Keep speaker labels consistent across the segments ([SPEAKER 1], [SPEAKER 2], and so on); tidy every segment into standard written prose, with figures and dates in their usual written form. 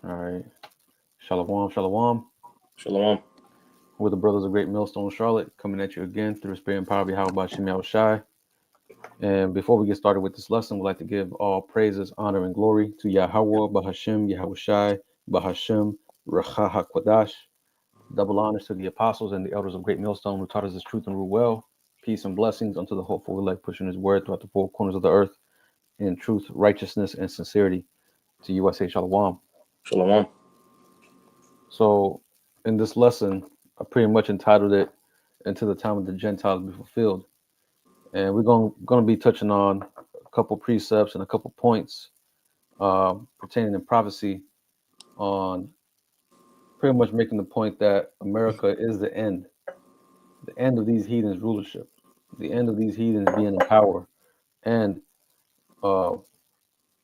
[SPEAKER 1] All right. Shalom, shalom.
[SPEAKER 2] Shalom.
[SPEAKER 1] We're the brothers of Great Millstone, Charlotte, coming at you again through the spirit and power of Yahweh Bashim Yahweh Shai. And before we get started with this lesson, we'd like to give all praises, honor, and glory to Yahweh, Bahashim, Yahweh Shai, Bahashim, Racha HaKwadash. Double honors to the apostles and the elders of Great Millstone who taught us this truth and rule well. Peace and blessings unto the hopeful elect, pushing his word throughout the four corners of the earth in truth, righteousness, and sincerity. To you, I say shalom.
[SPEAKER 2] Shalom.
[SPEAKER 1] So, in this lesson, I pretty much entitled it "Until the Time of the Gentiles Be Fulfilled," and we're going to be touching on a couple precepts and a couple points pertaining to prophecy on pretty much making the point that America is the end of these heathens' rulership, the end of these heathens being in power, and uh,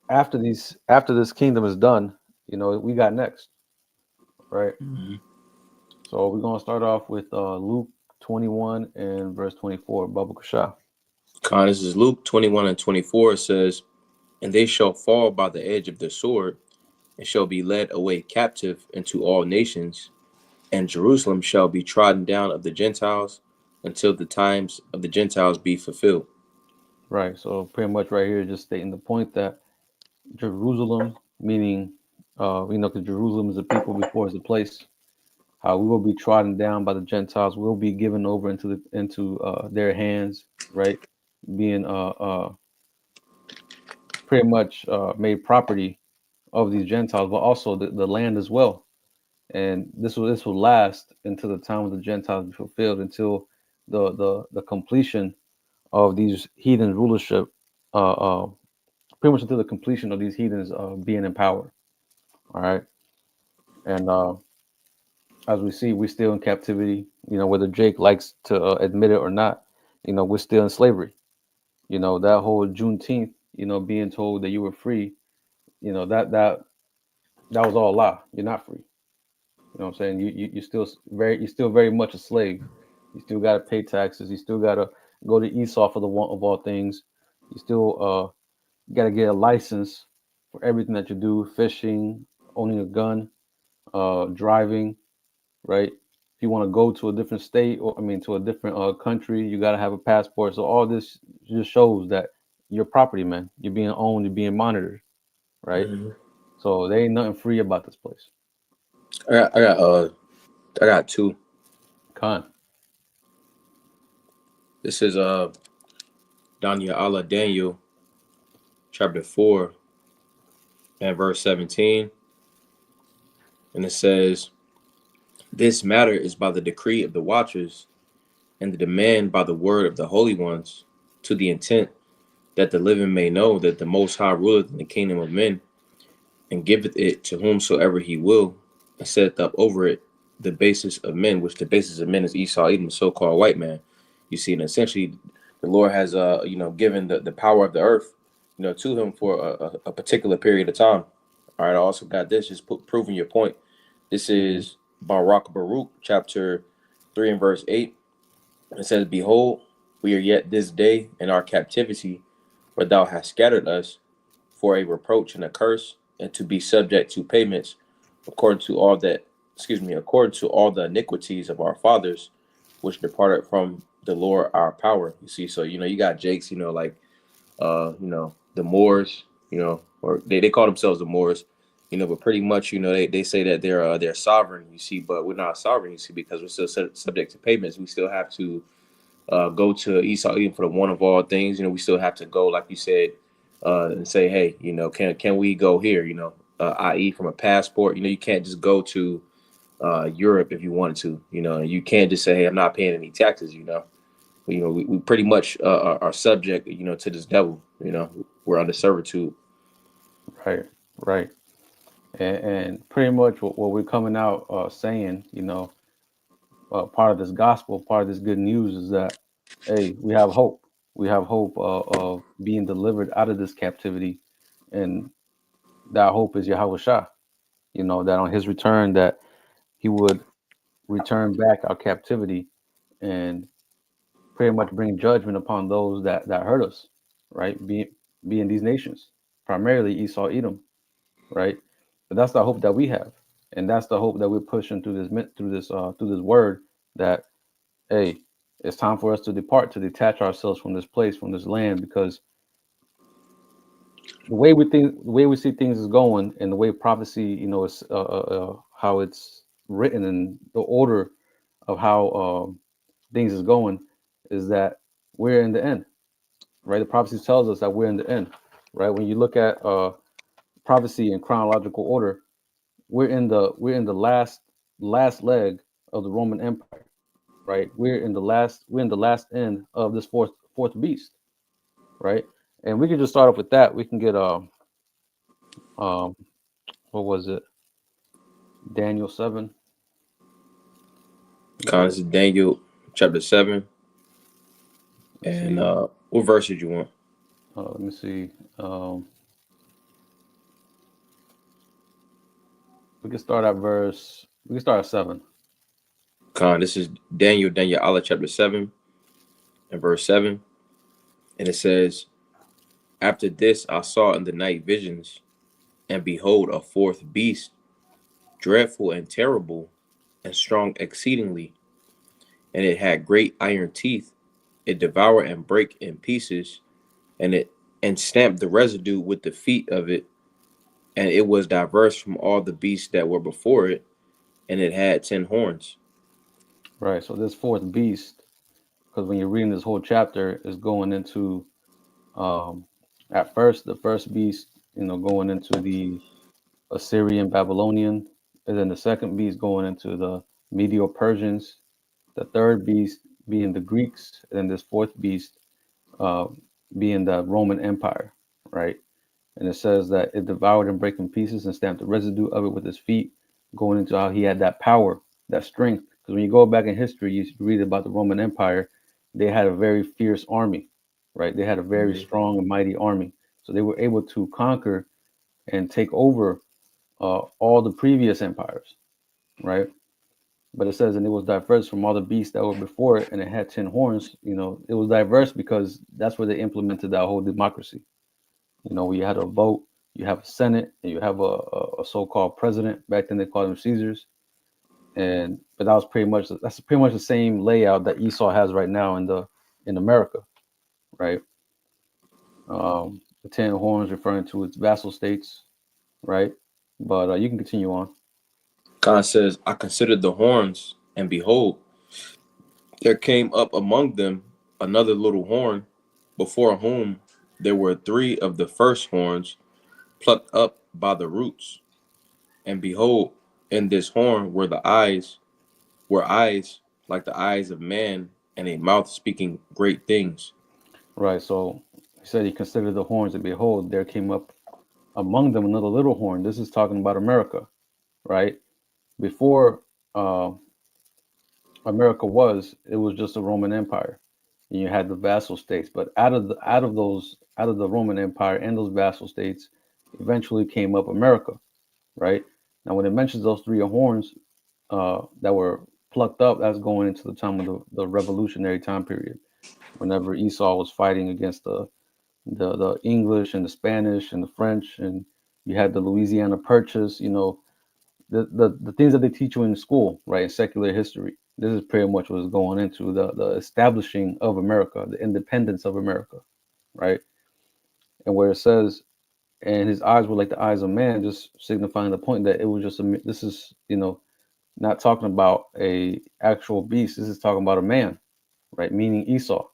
[SPEAKER 1] after this kingdom is done, we got next, right?
[SPEAKER 2] Mhm.
[SPEAKER 1] So we're going to start off with Luke 21 and verse 24, Baba Kasha.
[SPEAKER 2] This is Luke 21 and 24. It says, "And they shall fall by the edge of the sword, and shall be led away captive into all nations, and Jerusalem shall be trodden down of the Gentiles until the times of the Gentiles be fulfilled."
[SPEAKER 1] Right. So pretty much right here, just stating the point that Jerusalem, meaning, because Jerusalem is a people before it's a place. How we will be trodden down by the Gentiles, will be given over into their hands, right? Being pretty much made property of these Gentiles, but also the land as well. And this will last until the time of the Gentiles be fulfilled, until the completion of these heathen rulership, uh, uh, pretty much until the completion of these heathens being in power. All right, and as we see, we're still in captivity. Whether Jake likes to admit it or not, we're still in slavery. That whole Juneteenth, being told that you were free, that was all a lie. You're not free. You know what I'm saying? You're still very much a slave. You still got to pay taxes. You still got to go to Esau for the want of all things. You still got to get a license for everything that you do: fishing, owning a gun, driving. Right? If you want to go to a different state, or I mean to a different country, you got to have a passport. So all this just shows that you're property, man. You're being owned. You're being monitored. Right?
[SPEAKER 2] Mhm.
[SPEAKER 1] So there ain't nothing free about this place.
[SPEAKER 2] I got, I got, uh, I got two.
[SPEAKER 1] Con.
[SPEAKER 2] This is Daniel chapter 4 and verse 17, and it says, "This matter is by the decree of the watchers, and the demand by the word of the holy ones, to the intent that the living may know that the Most High ruleth in the kingdom of men, and giveth it to whomsoever he will, and setteth up over it the basis of men," which the basis of men is Esau, Edom, the so-called white man. You see, and essentially, the Lord has, given the power of the earth, to him for a particular period of time. All right, I also got this, just proving your point. This
[SPEAKER 1] Hmm.
[SPEAKER 2] is Baruch, chapter 3 and verse 8. It says, "Behold, we are yet this day in our captivity, where thou hast scattered us for a reproach and a curse, and to be subject to payments, according to all that, according to all the iniquities of our fathers, which departed from the Lord our power." You see, so you got Jakes, the Moors, or they call themselves the Moors, but pretty much, they say that they're sovereign, you see, but we're not sovereign, you see, because we're still subject to payments. We still have to go to Esau even for the one of all things. We still have to go, like you said, and say, hey, can we go here? I.e. from a passport. You can't just go to Europe if you wanted to. And you can't just say, hey, I'm not paying any taxes. We pretty much are subject, to this devil. We're under servitude.
[SPEAKER 1] Right. Right. And pretty much what we're coming out saying, part of this gospel, part of this good news is that, hey, we have hope. We have hope of being delivered out of this captivity, and that hope is Yahweh Shah. That on His return, that He would return back our captivity and pretty much bring judgment upon those that hurt us, right? Being these nations, primarily Esau, Edom, right? But that's the hope that we have, and that's the hope that we're pushing through this word that, hey, it's time for us to depart, to detach ourselves from this place, from this land, because the way we see things is going, and the way prophecy, is how it's written, and the order of how things is going, is that we're in the end, right? The prophecy tells us that we're in the end, right? When you look at prophecy in chronological order, we're in the last leg of the Roman Empire, right? We're in the last end of this fourth beast, right? And we can just start off with that. We can get um what was it? Daniel 7. Let me
[SPEAKER 2] Con,
[SPEAKER 1] get
[SPEAKER 2] this
[SPEAKER 1] it.
[SPEAKER 2] is Daniel chapter 7.
[SPEAKER 1] Let's
[SPEAKER 2] And
[SPEAKER 1] see.
[SPEAKER 2] what verse did you want?
[SPEAKER 1] Let me see. We can start at 7.
[SPEAKER 2] Con, this is Daniel Allah chapter 7 and verse 7. And it says, after this I saw in the night visions, and behold, a fourth beast, dreadful and terrible, and strong exceedingly. And it had great iron teeth. It devoured and brake in pieces, and it and stamped the residue with the feet of it. And it was diverse from all the beasts that were before it, and it had 10 horns.
[SPEAKER 1] Right. So this fourth beast, because when you're reading this whole chapter, is going into um, at first the first beast, going into the Assyrian Babylonian, and then the second beast going into the Medio Persians, the third beast being the Greeks, and then this fourth beast uh, being the Roman Empire, right? And it says that it devoured and brake in pieces and stamped the residue of it with his feet, going into how he had that power, that strength. Because when you go back in history, you read about the Roman Empire, they had a very fierce army, right? They had a very
[SPEAKER 2] Mm-hmm.
[SPEAKER 1] strong and mighty army. So they were able to conquer and take over all the previous empires, right? But it says, and it was diverse from all the beasts that were before it, and it had 10 horns. It was diverse because that's where they implemented that whole democracy. We had a vote, you have a senate, and you have a so-called president. Back then they called them Caesars, and but that's pretty much the same layout that Esau has right now in America, right? The 10 horns referring to its vassal states, right? But you can continue on.
[SPEAKER 2] God says, I considered the horns, and behold, there came up among them another little horn, before whom there were three of the first horns plucked up by the roots. And behold, in this horn were eyes like the eyes of man, and a mouth speaking great things.
[SPEAKER 1] Right. So he said he considered the horns, and behold, there came up among them another little horn. This is talking about America, right? Before uh, America it was just a Roman Empire, and you had the vassal states. But out of the Roman Empire and those vassal states, eventually came up America, right? Now, when it mentions those three horns that were plucked up, that's going into the time of the revolutionary time period, whenever Esau was fighting against the English and the Spanish and the French, and you had the Louisiana Purchase. The things that they teach you in school, right, in secular history. This is pretty much what's going into the establishing of America, the independence of America, right? And where it says, and his eyes were like the eyes of man, just signifying the point that it was just this is not talking about a actual beast. This is talking about a man, right? Meaning Esau,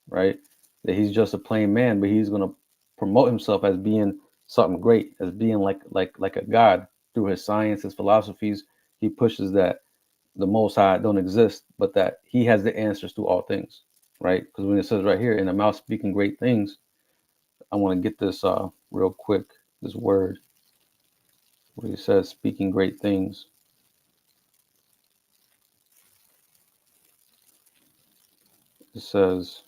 [SPEAKER 1] right? That he's just a plain man, but he's gonna promote himself as being something great, as being like a god through his science, his philosophies. He pushes that the Most High don't exist, but that He has the answers to all things, right? Because when it says right here, in the mouth speaking great things, I want to get this real quick. This word where He says speaking great things. It says,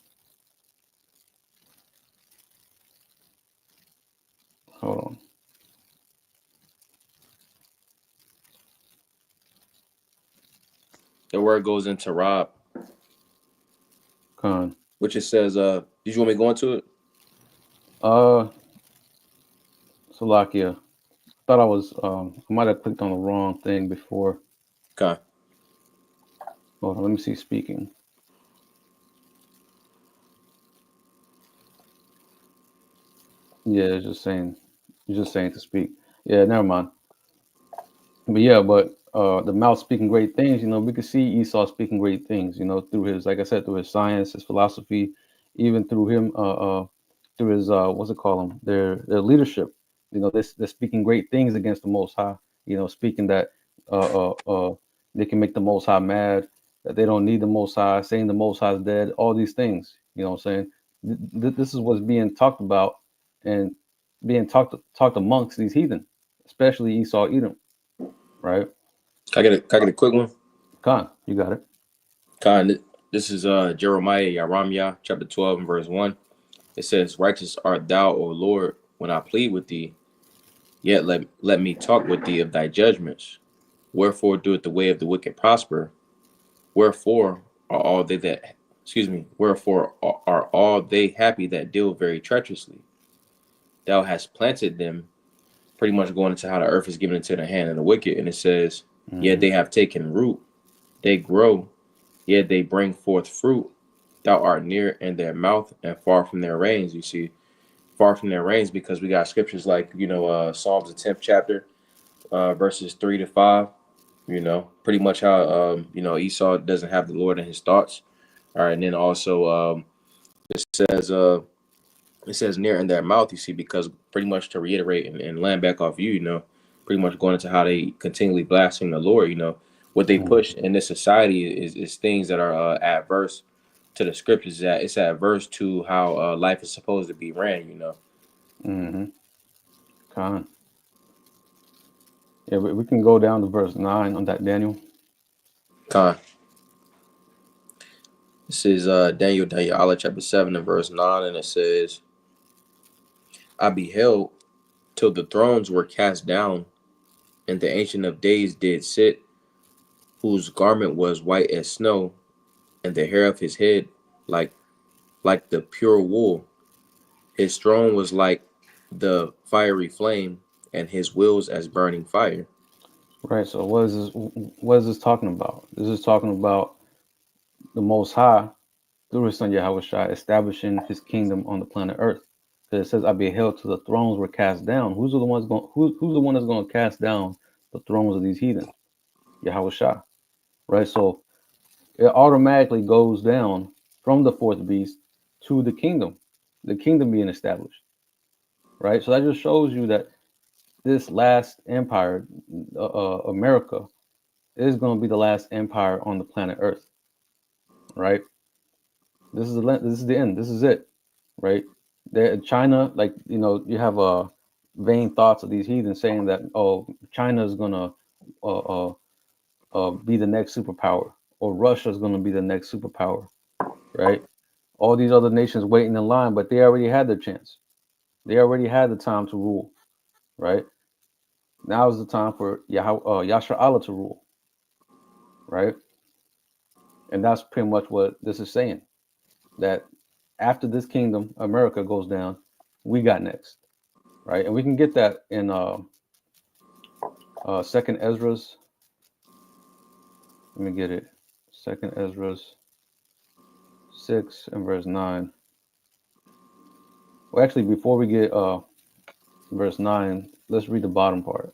[SPEAKER 1] hold on,
[SPEAKER 2] The word goes into Rob,
[SPEAKER 1] Khan.
[SPEAKER 2] which it says, did you want me to go into it?
[SPEAKER 1] Uh, Salakia. thought I might have clicked on the wrong thing before.
[SPEAKER 2] Con.
[SPEAKER 1] Hold on, let me see speaking. Yeah, it's just saying to speak. Yeah, never mind. But yeah, the mouth speaking great things. We could see Esau speaking great things. Through his, like I said, through his science, his philosophy, even through him, through his what's it called them? Their leadership. They're speaking great things against the Most High. Speaking that they can make the Most High mad, that they don't need the Most High, saying the Most High is dead. All these things. You know what I'm saying? This is what's being talked about and being talked amongst these heathen, especially Esau, Edom, right?
[SPEAKER 2] Can I get a quick one?
[SPEAKER 1] Khan, you got it.
[SPEAKER 2] Con. This is Jeremiah Yaramiah, chapter 12 and verse 1. It says, "Righteous art thou, O Lord, when I plead with thee. Yet let me talk with thee of thy judgments. Wherefore doeth the way of the wicked prosper? Wherefore are all they that excuse me, wherefore are all they happy that deal very treacherously? Thou hast planted them," pretty much going into how the earth is given into the hand of the wicked. And it says, "Yet
[SPEAKER 1] Mm-hmm.
[SPEAKER 2] they have taken root, they grow, yet they bring forth fruit. Thou art near in their mouth and far from their reigns." You see, far from their reigns, because we got scriptures like, Psalms the 10th chapter, verses 3 to 5. Pretty much how Esau doesn't have the Lord in his thoughts. All right, and then also it says it says near in their mouth. You see, because pretty much to reiterate and land back off pretty much going into how they continually blaspheme the Lord. What they push in this society is things that are adverse to the scriptures. That it's adverse to how life is supposed to be ran.
[SPEAKER 1] Mm-hmm. Khan. Yeah, we can go down to verse 9 on that, Daniel.
[SPEAKER 2] Con. This is Daniel Allah chapter 7 and verse 9, and it says, "I beheld till the thrones were cast down, and the Ancient of Days did sit, whose garment was white as snow, and the hair of his head like the pure wool. His throne was like the fiery flame, and his wheels as burning fire."
[SPEAKER 1] Right. So what is this talking about? This is talking about the Most High through His Son Yahweh Shai establishing His kingdom on the planet Earth. Because it says, "I beheld till the thrones were cast down." Who's the one that's going to cast down the thrones of these heathen? Yahweh Shai. Right. So it automatically goes down from the fourth beast to the kingdom being established. Right. So that just shows you that this last empire, America, is going to be the last empire on the planet Earth, right? This is the end. This is it, right? China, like you have vain thoughts of these heathens saying that, oh, China is gonna uh, uh, be the next superpower, or Russia is gonna be the next superpower, right? All these other nations waiting in line, but they already had their chance. They already had the time to rule, right? Now is the time for Yasha Allah to rule, right? And that's pretty much what this is saying. That after this kingdom, America goes down, we got next, right? And we can get that in Second Ezra's. Let me get it. Second Ezra's 6 and verse 9. Well, actually, before we get verse 9, let's read the bottom part.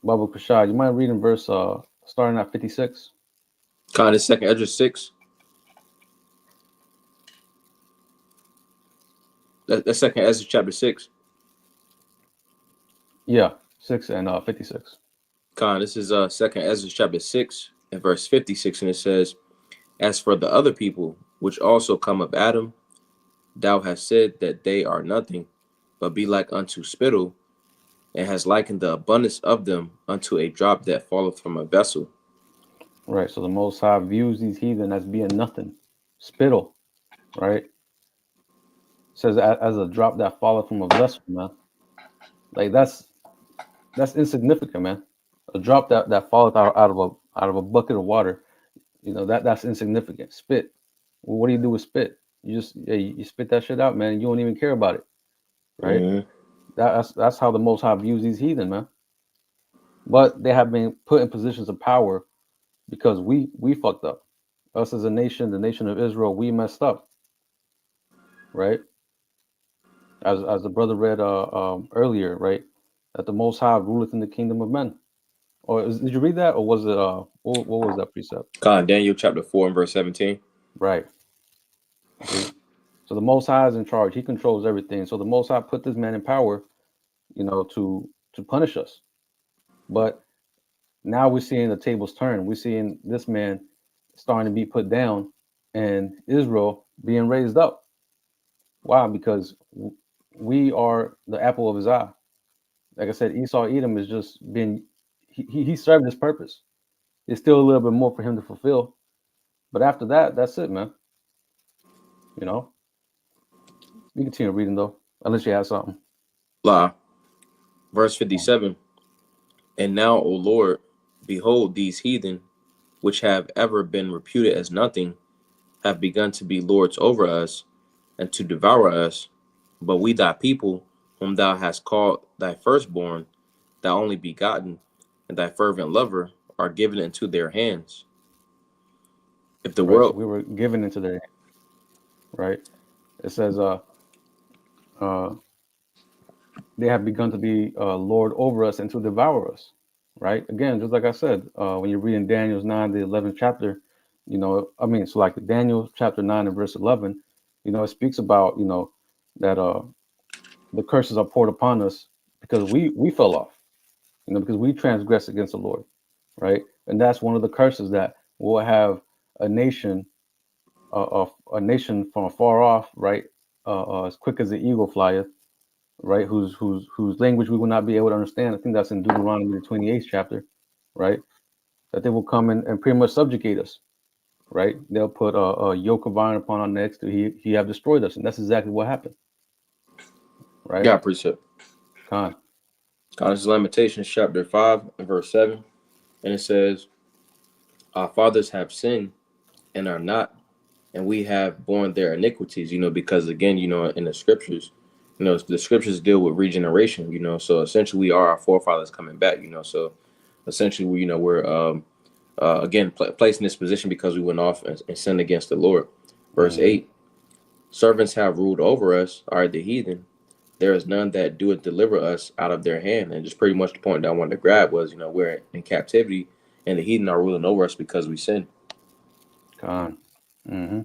[SPEAKER 1] Baba Kushai, you mind reading verse starting at 56?
[SPEAKER 2] Con, this second Ezra 6. That's second Ezra chapter 6.
[SPEAKER 1] Yeah, 6 and 56.
[SPEAKER 2] Con, this is second Ezra chapter 6 and verse 56, and it says, "As for the other people, which also come of Adam, thou hast said that they are nothing, but be like unto spittle, and has likened the abundance of them unto a drop that falleth from a vessel."
[SPEAKER 1] Right, so the Most High views these heathen as being nothing, spittle, right? Says as a drop that falleth from a vessel, man. Like that's insignificant, man. A drop that falleth out of a bucket of water, that's insignificant. Spit. Well, what do you do with spit? You spit that shit out, man. You don't even care about it, right?
[SPEAKER 2] Mm-hmm.
[SPEAKER 1] That's how the Most High views these heathen, man. But they have been put in positions of power because we fucked up. Us as a nation, the nation of Israel, we messed up, right? As the brother read earlier, right? That the Most High ruleth in the kingdom of men. Did you read that, or was it what was that precept?
[SPEAKER 2] Daniel chapter 4 and verse 17.
[SPEAKER 1] Right. See, so the Most High is in charge. He controls everything. So the Most High put this man in power, to punish us. But now we're seeing the tables turn. We're seeing this man starting to be put down, and Israel being raised up. Why? Because we are the apple of his eye. Like I said, Esau Edom is just been he served his purpose. There's still a little bit more for him to fulfill, but after that, that's it, man. You know, we continue reading though, unless you have something.
[SPEAKER 2] La. Verse 57. And now, O Lord, behold, these heathen, which have ever been reputed as nothing, have begun to be lords over us, and to devour us. But we thy people, whom thou hast called thy firstborn, thy only begotten, and thy fervent lover, are given into their hands. If the
[SPEAKER 1] Right. So
[SPEAKER 2] world
[SPEAKER 1] we were given into their right. It says, uh, they have begun to be lord over us and to devour us. Right. Again, just like I said, when you read in Daniel's 9, the 11th chapter, so like Daniel chapter 9 and verse 11, it speaks about, that the curses are poured upon us because we fell off, because we transgressed against the Lord. Right. And that's one of the curses that will have a nation, a nation from afar off, right, as quick as the eagle flieth, right, whose language we will not be able to understand. I think that's in Deuteronomy the 28th chapter, right, that they will come and pretty much subjugate us, right. They'll put a yoke of iron upon our necks till he have destroyed us, and that's exactly what happened, right.
[SPEAKER 2] got precept.
[SPEAKER 1] Con.
[SPEAKER 2] This is Lamentations chapter 5 and verse 7. And it says, our fathers have sinned and are not, and we have borne their iniquities, because again, in the scriptures, the scriptures deal with regeneration, so essentially we are our forefathers coming back, so essentially we're again placed in this position because we went off and sinned against the Lord. Verse
[SPEAKER 1] Mm-hmm.
[SPEAKER 2] 8, servants have ruled over us, are the heathen. There is none that doeth deliver us out of their hand. And just pretty much the point that I wanted to grab was, we're in captivity and the heathen are ruling over us because we sin.
[SPEAKER 1] Con. Mm-hmm.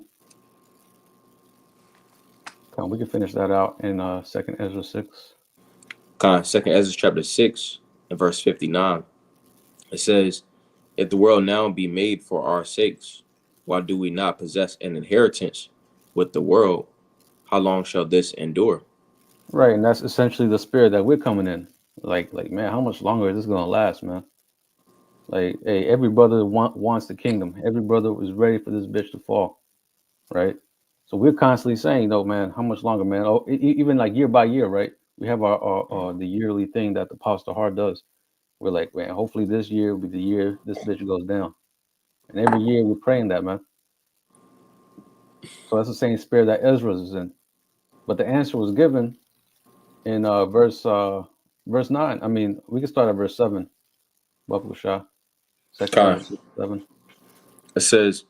[SPEAKER 1] Con. We can finish that out in Second Ezra 6.
[SPEAKER 2] Second Ezra chapter 6 and verse 59. It says, if the world now be made for our sakes, why do we not possess an inheritance with the world? How long shall this endure?
[SPEAKER 1] Right, and that's essentially the spirit that we're coming in. Like, man, how much longer is this gonna last, man? Like, hey, every brother wants the kingdom. Every brother is ready for this bitch to fall, right? So we're constantly saying, though, man, how much longer, man? Oh, even like year by year, right? We have our the yearly thing that the Apostle Hard does. We're like, man, hopefully this year will be the year this bitch goes down. And every year we're praying that, man. So that's the same spirit that Ezra is in. But the answer was given in verse 9. I mean, we can start at verse 7. Buffalo Shah. Second Ezra
[SPEAKER 2] Con.
[SPEAKER 1] 6:7.
[SPEAKER 2] It says,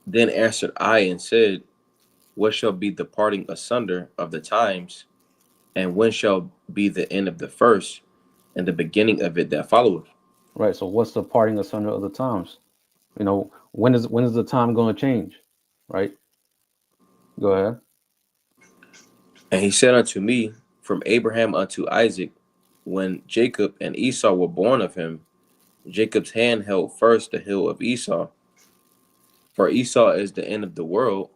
[SPEAKER 2] then answered I and said, what shall be the parting asunder of the times? And when shall be the end of the first, and the beginning of it that followeth?
[SPEAKER 1] Right. So what's the parting asunder of the times? When is the time going to change? Right. Go ahead.
[SPEAKER 2] And he said unto me, from Abraham unto Isaac, when Jacob and Esau were born of him, Jacob's hand held first the hill of Esau. For Esau is the end of the world,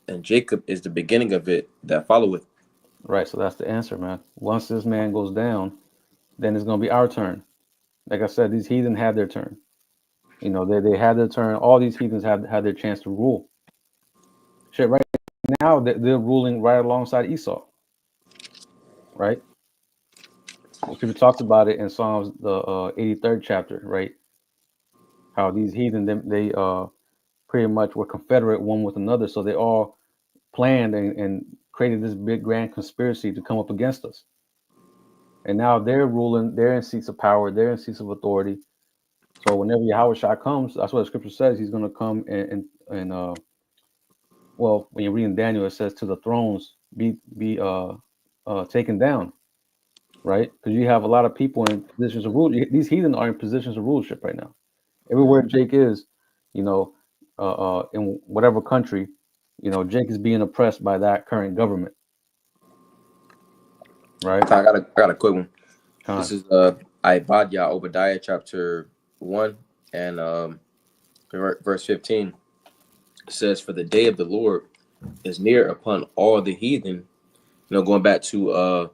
[SPEAKER 2] and Jacob is the beginning of it that followeth.
[SPEAKER 1] Right. So that's the answer, man. Once this man goes down, then it's going to be our turn. Like I said, these heathen had their turn. They had their turn. All these heathens have had their chance to rule. Shit. Right now, they're ruling right alongside Esau. Right. The scripture talks about it in Psalms the 83rd chapter. Right. How these heathen they pretty much were confederate one with another, so they all planned and created this big grand conspiracy to come up against us. and now they're ruling. They're in seats of power. They're in seats of authority. So whenever Yahweh Shai comes, that's what the scripture says. He's going to come and well, when you're reading Daniel, it says to the thrones be taken down, right? Because you have a lot of people in positions of rule. These heathen are in positions of rulership right now. Everywhere Jake is, you know, in whatever country, Jake is being oppressed by that current government, right?
[SPEAKER 2] I got a quick one. This
[SPEAKER 1] Con.
[SPEAKER 2] is Ibadiah Obadiah chapter 1 and verse 15. It says, "For the day of the Lord is near upon all the heathen." Going back to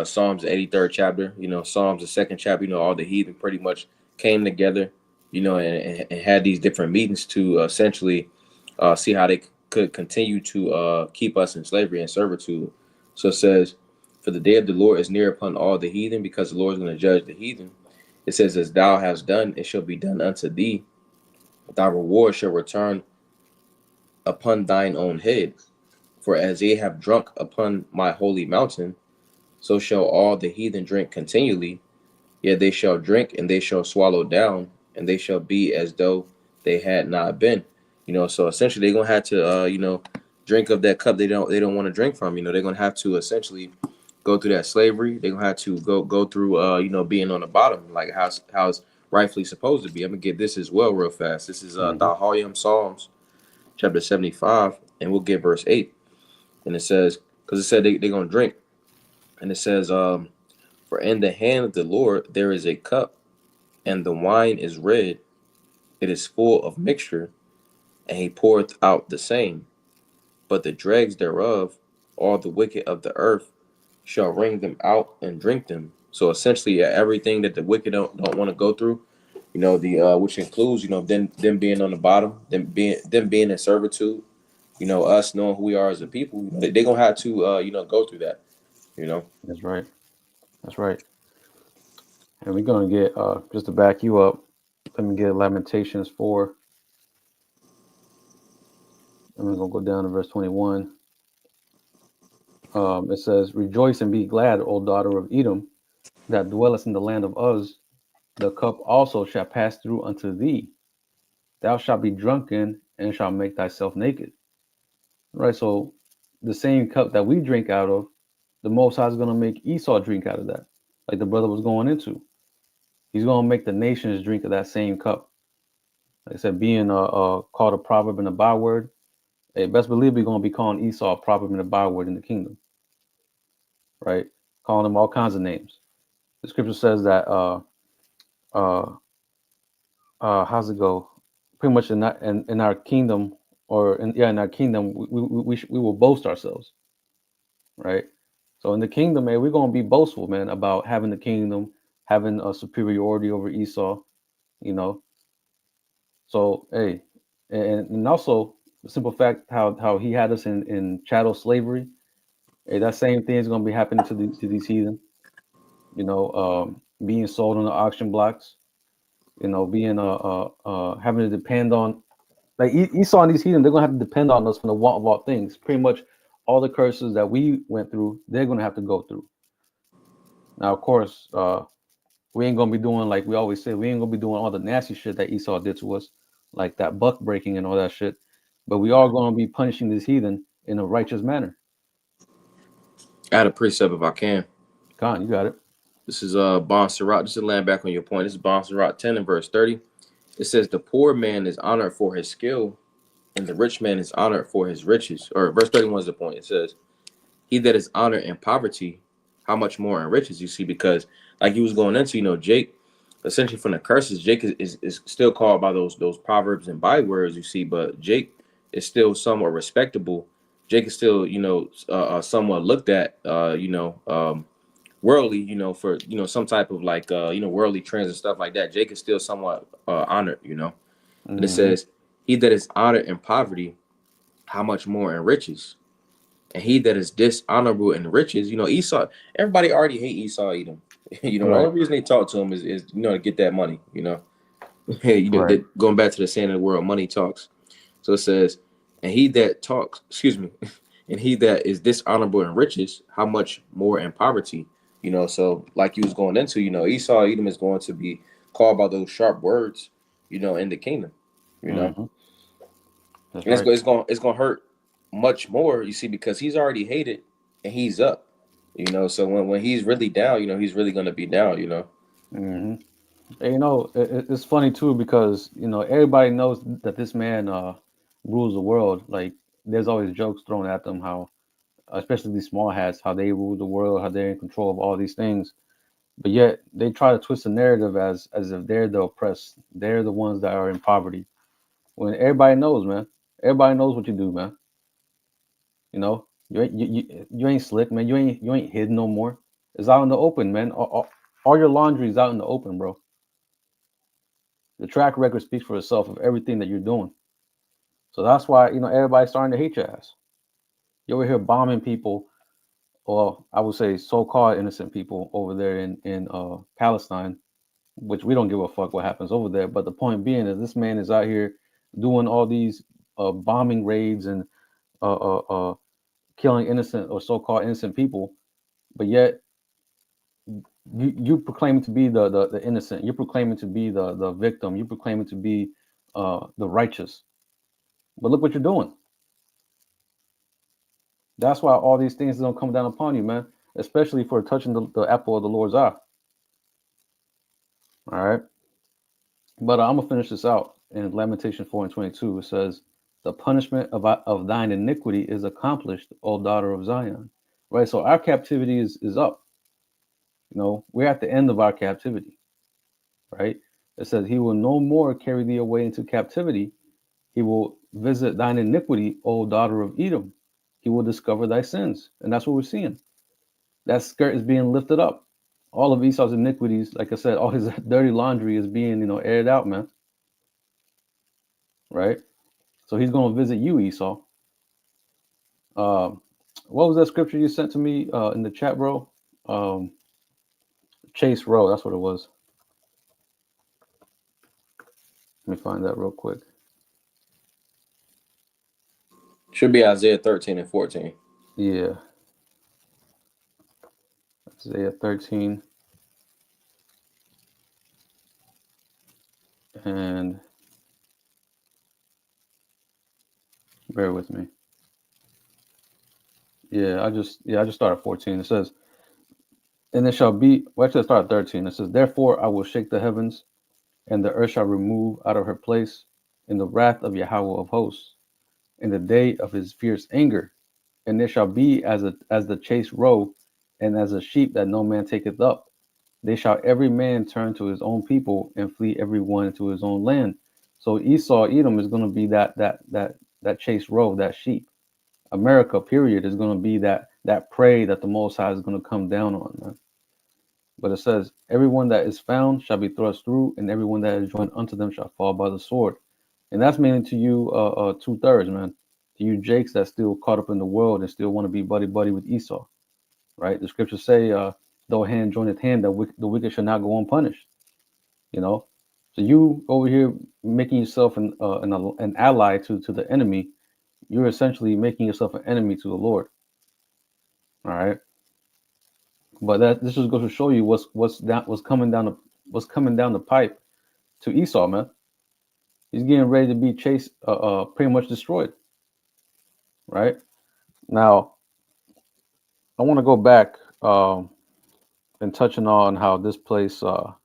[SPEAKER 2] Psalms the 83rd chapter. Psalms the second chapter. All the heathen pretty much came together. And had these different meetings to essentially see how they could continue to keep us in slavery and servitude. So it says, "For the day of the Lord is near upon all the heathen, because the Lord is going to judge the heathen." It says, "As thou hast done, it shall be done unto thee. Thy reward shall return upon thine own head. For as they have drunk upon my holy mountain, so shall all the heathen drink continually. Yet they shall drink, and they shall swallow down, and they shall be as though they had not been." So essentially they're gonna have to drink of that cup they don't want to drink from. They're gonna have to essentially go through that slavery. They're gonna have to go through being on the bottom, like how's rightfully supposed to be. I'm gonna get this as well real fast. This is
[SPEAKER 1] Hmm.
[SPEAKER 2] Dahalyam Psalms chapter 75, and we'll get verse 8. And it says, because it said they're gonna drink, and it says, "For in the hand of the Lord there is a cup, and the wine is red, it is full of mixture, and he poureth out the same. But the dregs thereof, all the wicked of the earth, shall wring them out and drink them." So essentially, everything that the wicked don't want to go through, the which includes, them being on the bottom, them being in servitude, us knowing who we are as a people, they're gonna have to go through that, you know.
[SPEAKER 1] That's right. That's right. And we're gonna get just to back you up. Let me get Lamentations 4. And we're gonna go down to verse 21. It says, "Rejoice and be glad, O daughter of Edom, that dwellest in the land of Uz. The cup also shall pass through unto thee. Thou shalt be drunken and shalt make thyself naked." Right. So the same cup that we drink out of, the Most High is gonna make Esau drink out of that, like the brother was going into. He's gonna make the nations drink of that same cup. Like I said, being called a proverb and a byword. Hey, best believe we're gonna be calling Esau a proverb and a byword in the kingdom, right? Calling him all kinds of names. The scripture says that uh how's it go? Pretty much in our kingdom, or in our kingdom, we will boast ourselves, right? So in the kingdom, man, we're gonna be boastful, man, about having the kingdom, having a superiority over Esau, you know. So hey, and also the simple fact how he had us in chattel slavery. Hey, that same thing is gonna be happening to these heathen, being sold on the auction blocks, being having to depend on, like Esau and these heathen, they're gonna have to depend on us from the want of all things. Pretty much all the curses that we went through, they're gonna have to go through. Now, of course, we ain't gonna be doing, like we always say, we ain't gonna be doing all the nasty shit that Esau did to us, like that buck breaking and all that shit. But we are gonna be punishing this heathen in a righteous manner.
[SPEAKER 2] I had a precept if I can.
[SPEAKER 1] Khan, you got it.
[SPEAKER 2] This is Bon Sirach. Just to land back on your point. This is Bon Sirach 10 and verse 30. It says, "The poor man is honored for his skill, and the rich man is honored for his riches." Or verse 31 is the point. It says, "He that is honored in poverty, how much more in riches?" You see, because like he was going into, Jake, essentially from the curses, Jake is still called by those proverbs and bywords, you see, but Jake is still somewhat respectable. Jake is still, somewhat looked at, worldly, for some type of like worldly trends and stuff like that. Jake is still somewhat honored. And it
[SPEAKER 1] Hmm.
[SPEAKER 2] says, "He that is honored in poverty, how much more in riches? And he that is dishonorable in riches," Esau, everybody already hate Esau Edom. The
[SPEAKER 1] Right,
[SPEAKER 2] only reason they talk to him is to get that money. Hey,
[SPEAKER 1] right.
[SPEAKER 2] that going back to the saying of the world, money talks. So it says, "And he that talks, excuse me, and he that is dishonorable in riches, how much more in poverty?" So like you was going into, Esau, Edom is going to be called by those sharp words, in the kingdom, you know.
[SPEAKER 1] Hmm. That's
[SPEAKER 2] And
[SPEAKER 1] right.
[SPEAKER 2] it's gonna hurt much more, you see, because he's already hated and he's up, So when he's really down, he's really gonna be down.
[SPEAKER 1] Hmm. And, it's funny too because everybody knows that this man rules the world. Like, there's always jokes thrown at them how, especially these small hats, how they rule the world, how they're in control of all these things. But yet they try to twist the narrative as if they're the oppressed, they're the ones that are in poverty. When everybody knows, man, everybody knows what you do, man. You ain't slick, man. You ain't hidden no more. It's out in the open, man. All your laundry is out in the open, bro. The track record speaks for itself of everything that you're doing. So that's why everybody's starting to hate your ass. You over here bombing people, or I would say so-called innocent people over there in Palestine, which we don't give a fuck what happens over there. But the point being is this man is out here doing all these bombing raids and uh, uh, uh, killing innocent or so-called innocent people, but yet you proclaiming to be the innocent. You're proclaiming to be the victim. You're proclaiming to be the righteous. But look what you're doing. That's why all these things don't come down upon you, man. Especially for touching the apple of the Lord's eye. All right. But I'm gonna finish this out in Lamentation 4:22. It says, "The punishment of thine iniquity is accomplished, O daughter of Zion." Right. So our captivity is up. We're at the end of our captivity. Right. It says, "He will no more carry thee away into captivity. He will visit thine iniquity, O daughter of Edom. He will discover thy sins." And that's what we're seeing. That skirt is being lifted up. All of Esau's iniquities, like I said, all his dirty laundry is being, aired out, man. Right? So he's going to visit you, Esau. Um, what was that scripture you sent to me in the chat, bro? Um, Chase Row. That's what it was. Let me find that real quick.
[SPEAKER 2] Should be Isaiah 13 and 14.
[SPEAKER 1] Yeah. Isaiah 13. And bear with me. I just started 14. It says, "And it shall be," well, actually I started 13. It says, "Therefore I will shake the heavens, and the earth shall remove out of her place in the wrath of Yahweh of hosts, in the day of his fierce anger. And it shall be as the chased roe, and as a sheep that no man taketh up. They shall every man turn to his own people, and flee every one to his own land." So Esau, Edom is going to be that chased roe, that sheep. America, period, is going to be that prey that the Most High is going to come down on, man. But it says, "Everyone that is found shall be thrust through, and everyone that is joined unto them shall fall by the sword." And that's mainly to you, 2/3, man. To you Jakes that still caught up in the world and still want to be buddy buddy with Esau, right? The scriptures say, "Though hand joineth hand, the wicked shall not go unpunished." You know, so you over here making yourself an ally to the enemy, you're essentially making yourself an enemy to the Lord. All right, but that this just goes to show you what's coming down the pipe to Esau, man. He's getting ready to be chased, pretty much destroyed. Right now, I want to go back and touching on how this place, well,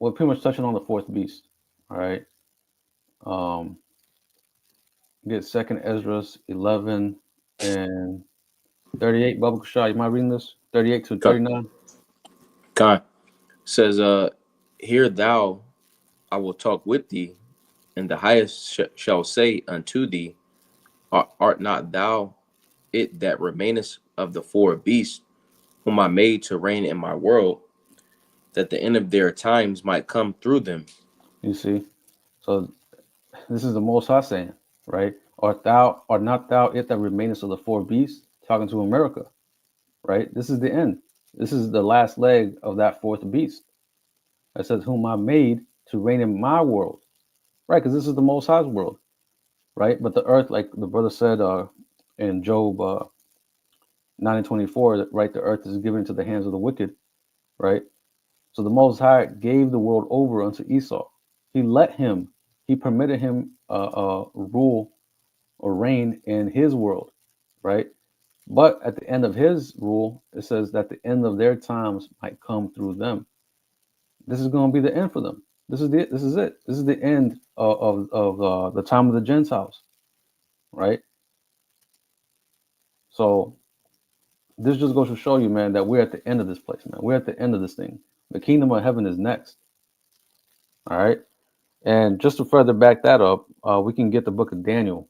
[SPEAKER 1] pretty much touching on the fourth beast. All right, um, get Second Ezra 11 and 38. Baba Kushai, you mind reading this? 38 to
[SPEAKER 2] God,
[SPEAKER 1] 39.
[SPEAKER 2] God says, "Hear thou, I will talk with thee, and the highest shall say unto thee, art not thou it that remainest of the four beasts, whom I made to reign in my world, that the end of their times might come through them?"
[SPEAKER 1] You see, so this is the Most High saying, right? Art not thou it that remainest of the four beasts? Talking to America, right? This is the end. This is the last leg of that fourth beast. It says, "Whom I made to reign in my world," right? Because this is the Most High's world, right? But the earth, like the brother said in Job 9 and 24, right? The earth is given into the hands of the wicked, right? So the Most High gave the world over unto Esau. He let him, he permitted him rule or reign in his world, right? But at the end of his rule, it says that the end of their times might come through them. This is going to be the end for them. This is the, this is it. This is the end of the time of the Gentiles, right? So this just goes to show you, man, that we're at the end of this place, man. We're at the end of this thing. The kingdom of heaven is next. All right. And just to further back that up, we can get the book of Daniel,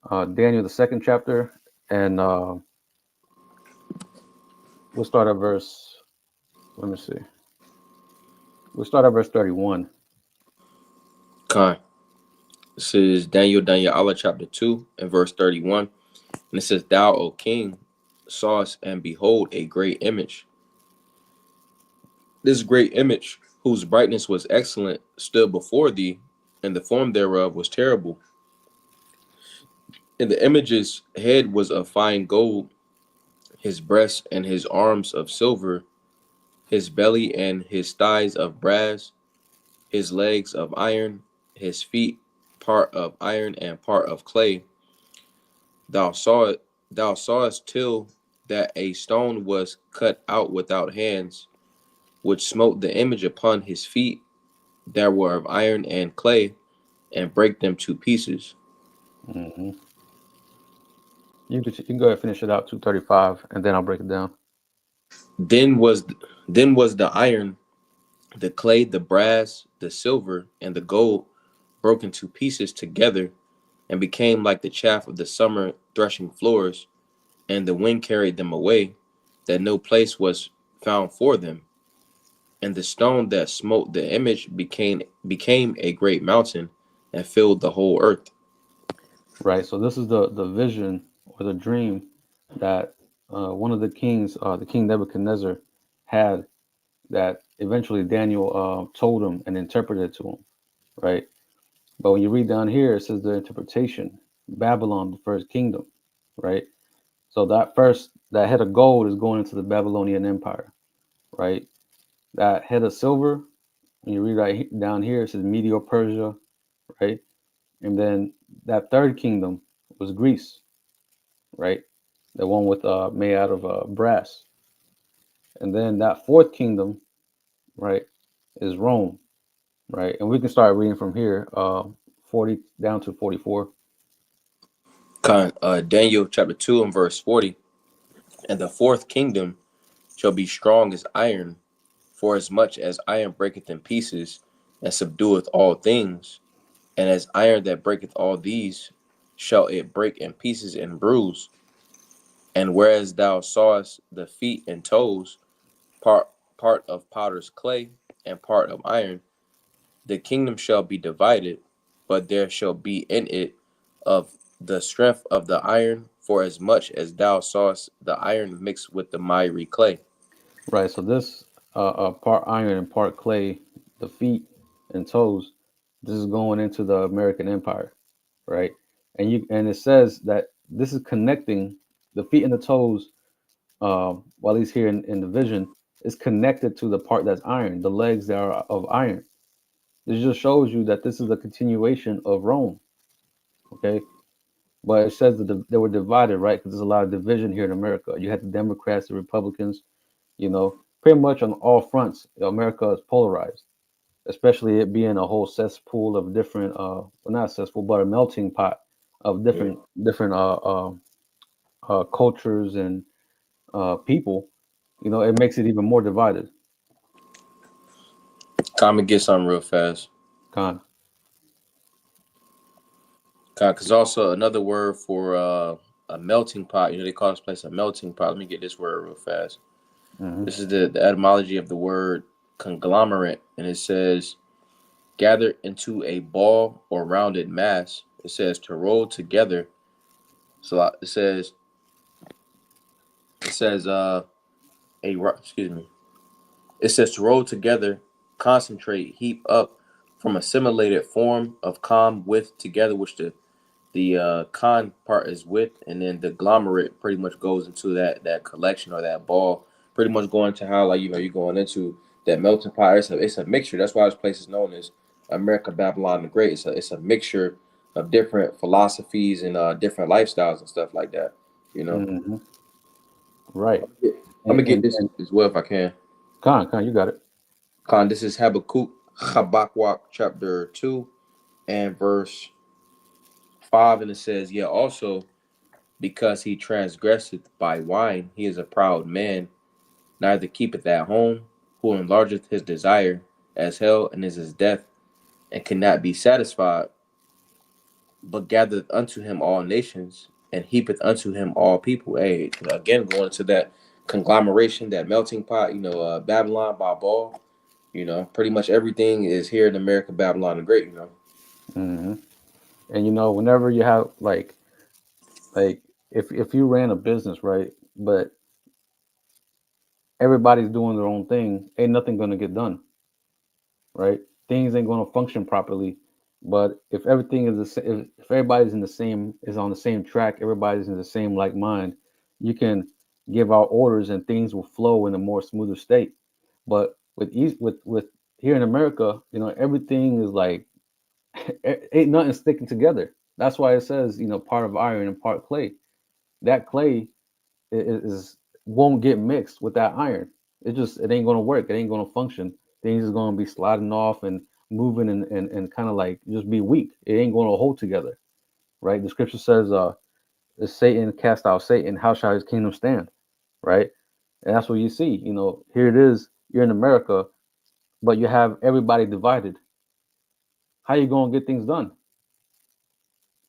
[SPEAKER 1] Daniel, the second chapter, and we'll start at verse. Let me see. We'll start at verse 31.
[SPEAKER 2] Con. This is Daniel Allah chapter 2 and verse 31. And it says, Thou, O king, sawest and behold a great image. This great image, whose brightness was excellent, stood before thee, and the form thereof was terrible. And the image's head was of fine gold, his breast and his arms of silver, his belly and his thighs of brass, his legs of iron, his feet part of iron and part of clay. Thou sawest till that a stone was cut out without hands, which smote the image upon his feet that were of iron and clay, and brake them to pieces.
[SPEAKER 1] Mm-hmm. You can go ahead and finish it out 235, and then I'll break it down.
[SPEAKER 2] Then was then was the iron, the clay, the brass, the silver, and the gold broken to pieces together, and became like the chaff of the summer threshing floors, and the wind carried them away, that no place was found for them. And the stone that smote the image became a great mountain, and filled the whole earth.
[SPEAKER 1] Right. So this is the vision or the dream that one of the kings, the king Nebuchadnezzar, had, that eventually Daniel told him and interpreted to him. Right. But when you read down here, it says the interpretation, Babylon, the first kingdom. Right. So that head of gold is going into the Babylonian Empire. Right. That head of silver, when you read right down here, it says Medio Persia. Right. And then that third kingdom was Greece, right? The one with made out of brass. And then that fourth kingdom, right, is Rome, right? And we can start reading from here, 40 down to 44.
[SPEAKER 2] Daniel chapter 2 and verse 40. And the fourth kingdom shall be strong as iron, for as much as iron breaketh in pieces, and subdueth all things, and as iron that breaketh all these, shall it break in pieces and bruise. And whereas thou sawest the feet and toes, part of potter's clay, and part of iron, the kingdom shall be divided, but there shall be in it of the strength of the iron, for as much as thou sawest the iron mixed with the miry clay.
[SPEAKER 1] Right. So this part iron and part clay, the feet and toes, this is going into the American Empire, right? And it says that this is connecting the feet and the toes, while he's here in the vision, is connected to the part that's iron, the legs that are of iron. This just shows you that this is a continuation of Rome. Okay, but it says that they were divided, right? Because there's a lot of division here in America. You had the Democrats, the Republicans. Pretty much on all fronts, America is polarized. Especially it being a whole cesspool of different, well, not cesspool, but a melting pot of
[SPEAKER 2] Yeah.
[SPEAKER 1] different cultures and people. It makes it even more divided.
[SPEAKER 2] Come and get something real fast.
[SPEAKER 1] Con.
[SPEAKER 2] Because also another word for a melting pot. They call this place a melting pot. Let me get this word real fast.
[SPEAKER 1] Hmm.
[SPEAKER 2] This is the etymology of the word conglomerate, and it says gathered into a ball or rounded mass. It says to roll together. So it says excuse me. It says to roll together, concentrate, heap up from assimilated form of calm with together, which the the con part is with, and then the glomerate pretty much goes into that collection or that ball. Pretty much going to how, like, you're going into that melting pot. It's a mixture. That's why this place is known as America Babylon the Great. It's a mixture of different philosophies and different lifestyles and stuff like that. You know,
[SPEAKER 1] Hmm. Right.
[SPEAKER 2] I'm gonna get
[SPEAKER 1] And,
[SPEAKER 2] this
[SPEAKER 1] and
[SPEAKER 2] as well if I can.
[SPEAKER 1] Con, you got it.
[SPEAKER 2] Con, this is Habakkuk chapter 2 and verse 5, and it says, "Yeah, also because he transgresseth by wine, he is a proud man, neither keepeth at home, who enlargeth his desire as hell, and is his death, and cannot be satisfied, but gathereth unto him all nations, and heapeth unto him all people." Hey, again, going to that conglomeration, that melting pot, Babylon by ball. Pretty much everything is here in America, Babylon the Great.
[SPEAKER 1] Hmm. And whenever you have like if you ran a business, right, but everybody's doing their own thing, ain't nothing gonna get done, right? Things ain't gonna function properly. But if everything is the same, if everybody's in the same is on the same track, everybody's in the same like mind, you can give out orders and things will flow in a more smoother state. But with here in America, everything is like ain't nothing sticking together. That's why it says, part of iron and part clay. That clay is won't get mixed with that iron. It ain't gonna work. It ain't gonna function. Things is gonna be sliding off and moving and kind of like just be weak. It ain't gonna hold together, right? The scripture says, "If Satan cast out Satan, how shall his kingdom stand?" Right? And that's what you see. Here it is. You're in America, but you have everybody divided. How you gonna get things done?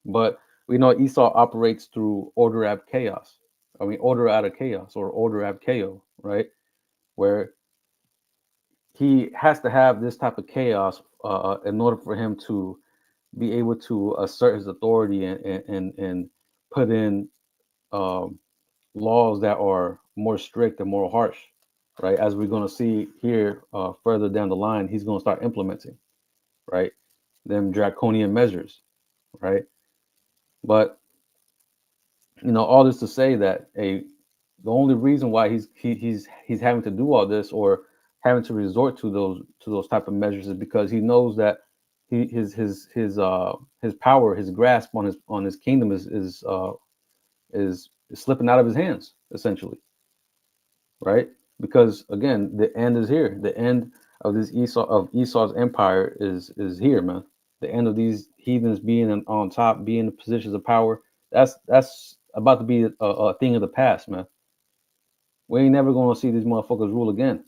[SPEAKER 1] But we know Esau operates through order ab chaos. I mean, order out of chaos or order ab chaos, right? Where he has to have this type of chaos in order for him to be able to assert his authority and put in um, laws that are more strict and more harsh, right? As we're going to see here further down the line, he's going to start implementing, right? Them draconian measures, right? But all this to say that the only reason why he's having to do all this or having to resort to those type of measures is because he knows that his power, his grasp on his kingdom is slipping out of his hands essentially, right? Because again, the end is here. The end of this Esau's empire is here, man. The end of these heathens being on top, being in positions of power. That's about to be a thing of the past, man. We ain't never gonna see these motherfuckers rule again.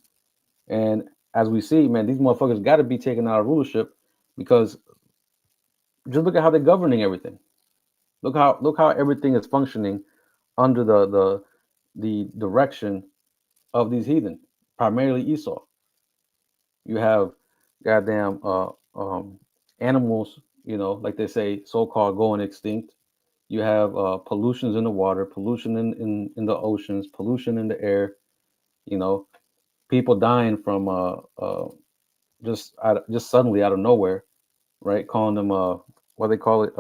[SPEAKER 1] And as we see, man, these motherfuckers got to be taken out of rulership because just look at how they're governing everything. Look how everything is functioning under the direction of these heathen, primarily Esau. You have goddamn animals, like they say, so-called going extinct. You have pollutions in the water, pollution in the oceans, pollution in the air. You know, people dying from just suddenly out of nowhere, right? Calling them what they call it,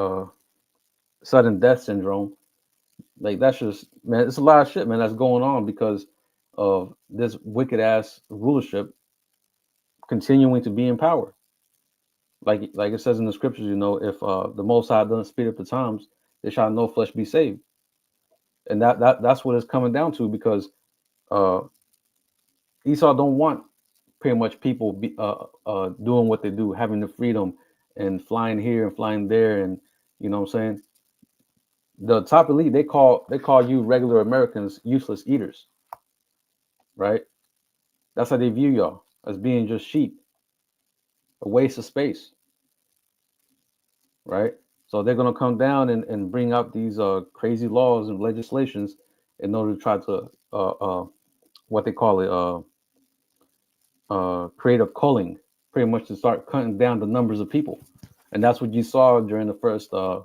[SPEAKER 1] sudden death syndrome. Like that's just, man, it's a lot of shit, man, that's going on because of this wicked ass rulership continuing to be in power. Like it says in the scriptures, if the Most High doesn't speed up the times, there shall no flesh be saved. And that's what it's coming down to because uh, Esau don't want pretty much people doing what they do, having the freedom and flying here and flying there, and what I'm saying. The top elite they call you regular Americans useless eaters, right? That's how they view y'all as being just sheep, a waste of space, right? So they're gonna come down and bring up these crazy laws and legislations in order to try to what they call it creative culling, pretty much to start cutting down the numbers of people, and that's what you saw during the first the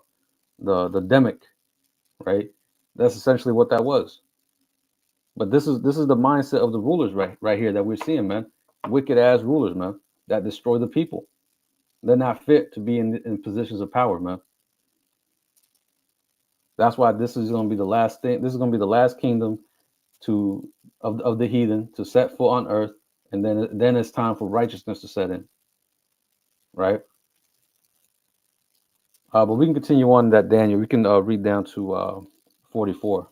[SPEAKER 1] demic, right? That's essentially what that was. But this is the mindset of the rulers right here that we're seeing, man. Wicked ass rulers, man, that destroy the people. They're not fit to be in positions of power, man. That's why this is going to be the last thing. This is going to be the last kingdom to of the heathen to set foot on earth, and then it's time for righteousness to set in, right? But we can continue on that Daniel. We can read down to 44.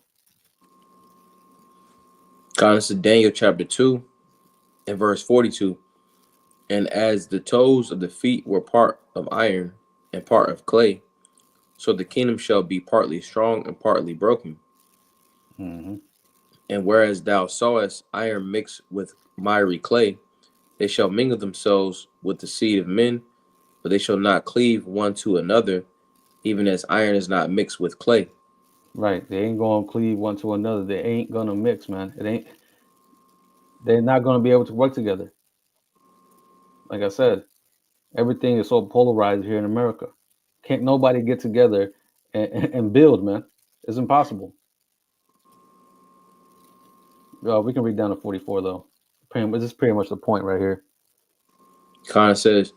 [SPEAKER 2] This is Daniel chapter 2 and verse 42. And as the toes of the feet were part of iron and part of clay, so the kingdom shall be partly strong and partly broken.
[SPEAKER 1] Mm-hmm.
[SPEAKER 2] And whereas thou sawest iron mixed with miry clay, they shall mingle themselves with the seed of men, but they shall not cleave one to another, even as iron is not mixed with clay.
[SPEAKER 1] Right, they ain't gonna cleave one to another. They ain't gonna mix, man. It ain't. They're not gonna be able to work together. Like I said, everything is so polarized here in America. Can't nobody get together and build, man. It's impossible. We can read down to 44 though. This is pretty much the point right here.
[SPEAKER 2] Says,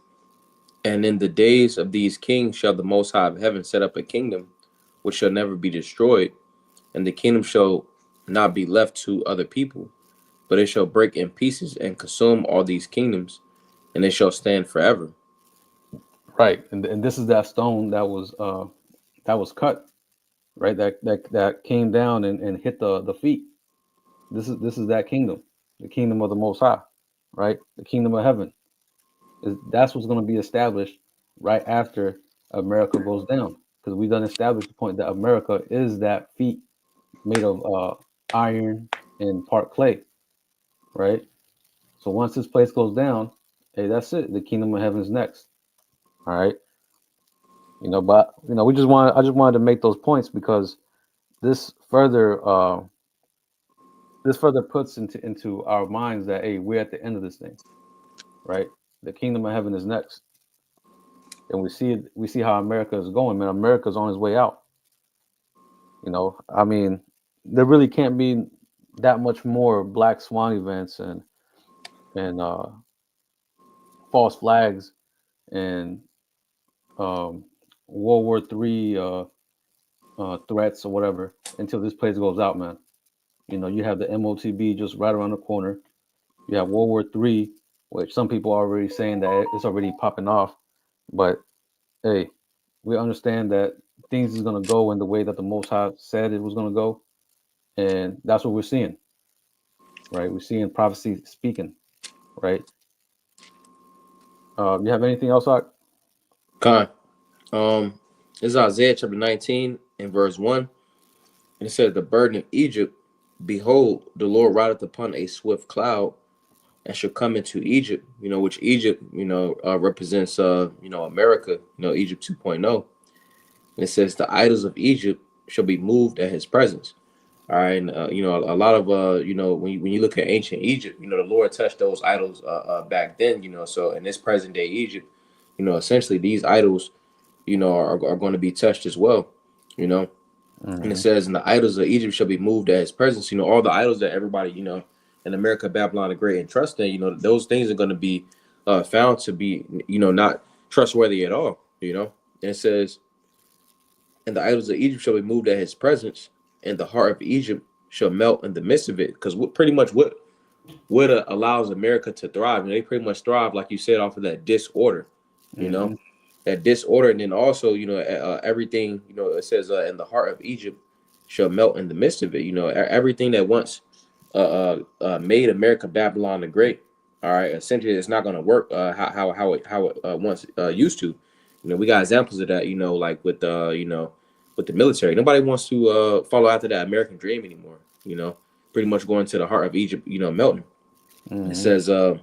[SPEAKER 2] and in the days of these kings shall the Most High of heaven set up a kingdom which shall never be destroyed, and the kingdom shall not be left to other people, but it shall break in pieces and consume all these kingdoms, and it shall stand forever.
[SPEAKER 1] Right, and this is that stone that was cut, right? That came down and hit the feet. This is that kingdom, the kingdom of the Most High, right? The kingdom of heaven. That's what's going to be established right after America goes down, because we done established the point that America is that feet made of iron and part clay, right? So once this place goes down, hey, that's it. The kingdom of heaven's next. All right. But I just wanted to make those points because this further uh this further puts into our minds that hey, we're at the end of this thing, right? The kingdom of heaven is next. And we see how America is going, man. America's on its way out. I mean, there really can't be that much more black swan events and false flags and um, World War III threats or whatever until this place goes out, man. You have the MOTB just right around the corner. You have World War III, which some people are already saying that it's already popping off. But hey, we understand that things is gonna go in the way that the Most High said it was gonna go, and that's what we're seeing, right? We're seeing prophecy speaking, right? You have anything else, Ak?
[SPEAKER 2] Con. This is Isaiah chapter 19 and verse 1. And it says, the burden of Egypt, behold, the Lord rideth upon a swift cloud and shall come into Egypt, which Egypt, represents, America, Egypt 2.0. And it says, the idols of Egypt shall be moved at his presence. All right. And, a lot of, when you look at ancient Egypt, the Lord touched those idols back then, so in this present day Egypt, essentially these idols, are going to be touched as well, you know. And it
[SPEAKER 1] Mm-hmm.
[SPEAKER 2] says, and the idols of Egypt shall be moved at his presence. All the idols that everybody, in America, Babylon the Great, and trust in, those things are going to be found to be, not trustworthy at all, And it says, and the idols of Egypt shall be moved at his presence, and the heart of Egypt shall melt in the midst of it. Because pretty much what allows America to thrive, they pretty much thrive, like you said, off of that disorder, you know,
[SPEAKER 1] Mm-hmm.
[SPEAKER 2] that disorder, and then also, everything, it says, in the heart of Egypt shall melt in the midst of it. Everything that once made America Babylon the Great. All right, essentially, it's not going to work how it once used to. We got examples of that. Like with the military, nobody wants to follow after that American dream anymore. Pretty much going to the heart of Egypt. Melting. It
[SPEAKER 1] Mm-hmm.
[SPEAKER 2] says, and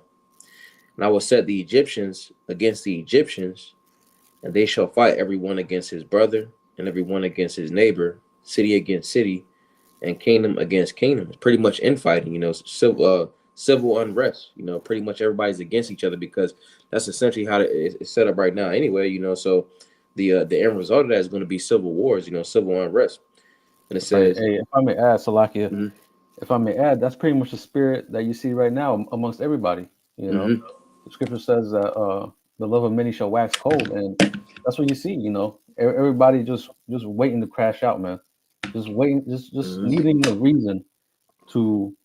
[SPEAKER 2] I will set the Egyptians against the Egyptians, and they shall fight every one against his brother, and every one against his neighbor, city against city, and kingdom against kingdom. It's pretty much infighting, civil unrest. Pretty much everybody's against each other because that's essentially how it's set up right now. Anyway, so the end result of that is going to be civil wars. Civil unrest. And it
[SPEAKER 1] Right.
[SPEAKER 2] says,
[SPEAKER 1] Hey, if I may add, Salakia,
[SPEAKER 2] mm-hmm,
[SPEAKER 1] if I may add, that's pretty much the spirit that you see right now amongst everybody.
[SPEAKER 2] mm-hmm,
[SPEAKER 1] The scripture says that the love of many shall wax cold, and that's what you see. Everybody just waiting to crash out, man. just waiting, just
[SPEAKER 2] Mhm.
[SPEAKER 1] needing a reason to,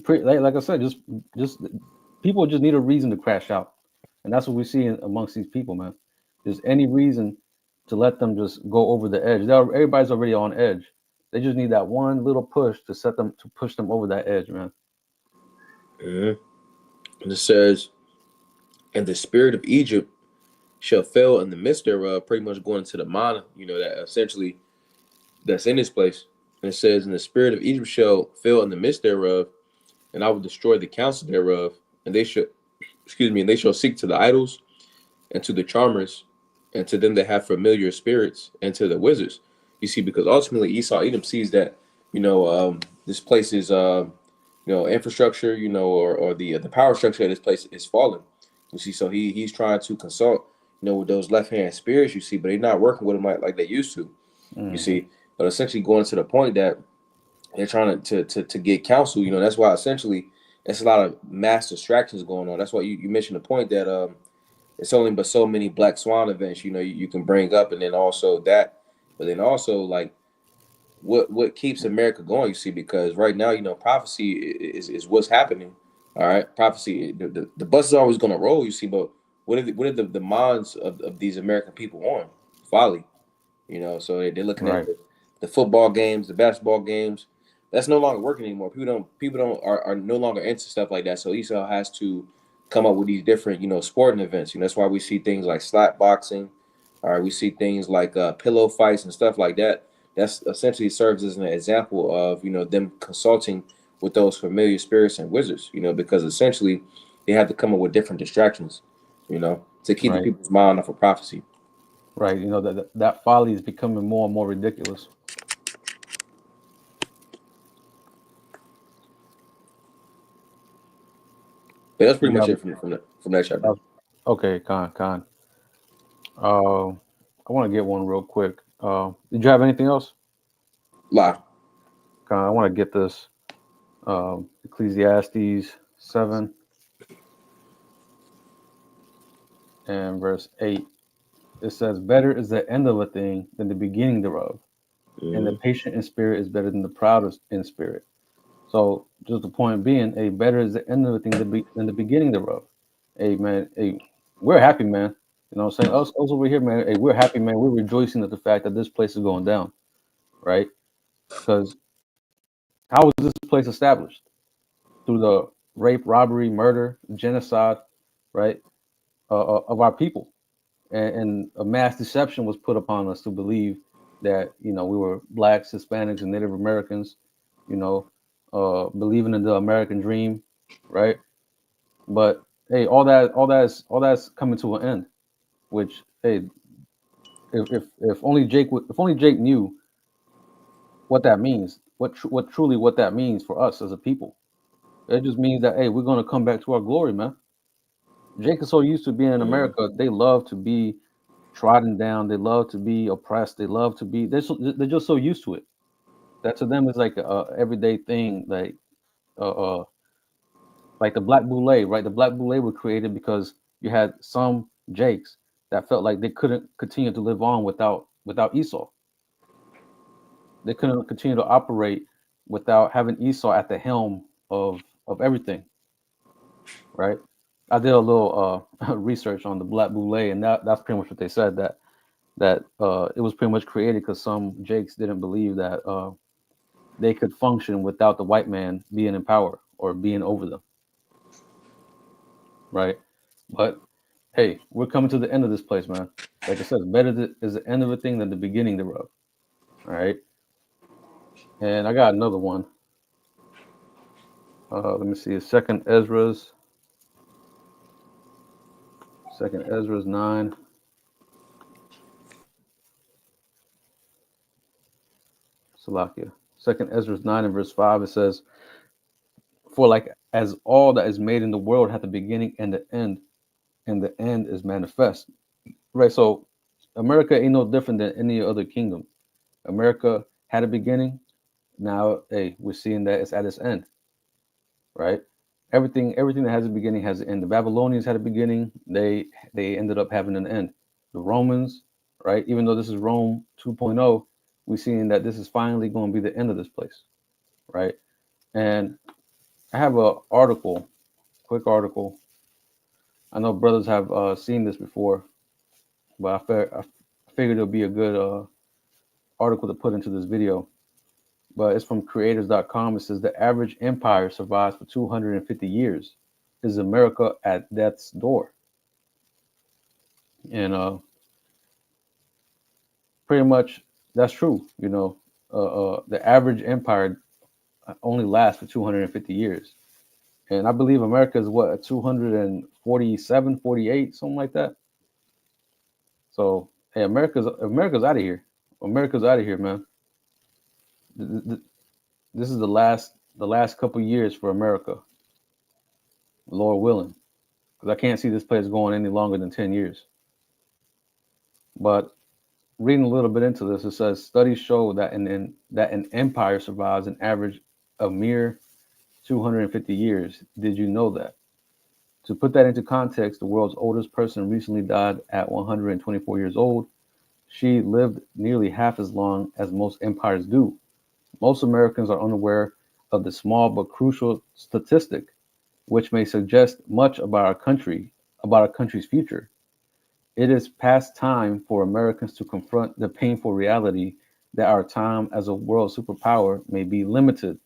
[SPEAKER 1] like I said, just people just need a reason to crash out, and that's what we see amongst these people, man. There's any reason to let them just go over the edge. Everybody's already on edge. They just need that one little push to push them over that edge, man.
[SPEAKER 2] Mhm. And it says, and the spirit of Egypt shall fail in the midst thereof, pretty much going to the mind, that essentially that's in this place. And it says, and the spirit of Egypt shall fail in the midst thereof, and I will destroy the counsel thereof, and they shall, excuse me, and they shall seek to the idols and to the charmers and to them that have familiar spirits and to the wizards. You see, because ultimately Esau Edom sees that this place is infrastructure, or the power structure of this place is falling. You see, so he's trying to consult, with those left hand spirits. You see, but they're not working with them like they used to. You
[SPEAKER 1] Hmm.
[SPEAKER 2] see, but essentially going to the point that they're trying to get counsel. That's why essentially it's a lot of mass distractions going on. That's why you mentioned the point that it's only but so many black swan events you can bring up, and then also that, but then also like what keeps America going, you see, because right now prophecy is what's happening. All right, prophecy, the bus is always going to roll, you see, but what are the minds of these American people on? Folly. So they're looking at
[SPEAKER 1] Right,
[SPEAKER 2] the football games, the basketball games. That's no longer working anymore. People don't are no longer into stuff like that. So Esau has to come up with these different, sporting events. That's why we see things like slap boxing. All right, we see things like pillow fights and stuff like that. That's essentially serves as an example of them consulting with those familiar spirits and wizards. Because essentially they have to come up with different distractions. To keep the
[SPEAKER 1] right,
[SPEAKER 2] people's mind off of prophecy.
[SPEAKER 1] right. That folly is becoming more and more ridiculous.
[SPEAKER 2] But that's pretty
[SPEAKER 1] You
[SPEAKER 2] much
[SPEAKER 1] have
[SPEAKER 2] it from that chapter.
[SPEAKER 1] okay, Con. Uh, I want to get one real quick. Did you have anything else?
[SPEAKER 2] Lie.
[SPEAKER 1] Con, I want to get this. Ecclesiastes 7 and verse 8. It says, "Better is the end of a thing than the beginning thereof, and the
[SPEAKER 2] Mm-hmm.
[SPEAKER 1] patient in spirit is better than the proud in spirit." So, just the point being, a better is the end of a thing than the beginning thereof. Hey, man, hey, we're happy, man. You know what I'm saying? Us over here, man, hey, we're happy, man. We're rejoicing at the fact that this place is going down, right? Because how was this place established? Through the rape, robbery, murder, genocide, right, of our people. And a mass deception was put upon us to believe that we were blacks, Hispanics, and Native Americans, you know, believing in the American dream, right? But hey, all that's coming to an end. Which hey, if only Jake knew what that means, what truly what that means for us as a people. It just means that hey, we're gonna come back to our glory, man. Jake is so used to being in
[SPEAKER 2] Mm-hmm.
[SPEAKER 1] America, they love to be trodden down. They love to be oppressed. They love to be. They're just so used to it that to them it's like a everyday thing. Like the Black Boule, right? The Black Boule were created because you had some Jakes that felt like they couldn't continue to live on without Esau. They couldn't continue to operate without having Esau at the helm of everything, right? I did a little research on the Black Boule, and that's pretty much what they said that it was pretty much created because some Jakes didn't believe that they could function without the white man being in power or being over them, right? But hey, we're coming to the end of this place, man. Like I said, is the end of a thing than the beginning thereof. All right, and I got another one. Let me see. Second Ezra's 9. Salakia. Second Ezra's 9 and verse 5. It says, "For like as all that is made in the world hath a beginning and the end is manifest." Right. So America ain't no different than any other kingdom. America had a beginning. Now, hey, we're seeing that it's at its end. Right. Everything that has a beginning has an end. The Babylonians had a beginning. They ended up having an end. The Romans, right? Even though this is Rome 2.0, we're seeing that this is finally going to be the end of this place, right? And I have a article, quick article. I know brothers have seen this before, but I figured it'll be a good article to put into this video. But it's from creators.com. It says the average empire survives for 250 years. Is America at death's door? And pretty much that's true. The average empire only lasts for 250 years. And I believe America is what, 247, 48, something like that. So, hey, America's out of here. America's out of here, man. This is the last couple years for America, Lord willing, because I can't see this place going any longer than 10 years. But reading a little bit into this, it says studies show that an empire survives an average of mere 250 years. Did you know that? To put that into context, the world's oldest person recently died at 124 years old. She lived nearly half as long as most empires do. Most Americans are unaware of the small but crucial statistic, which may suggest much about our country's future. It is past time for Americans to confront the painful reality that our time as a world superpower may be limited.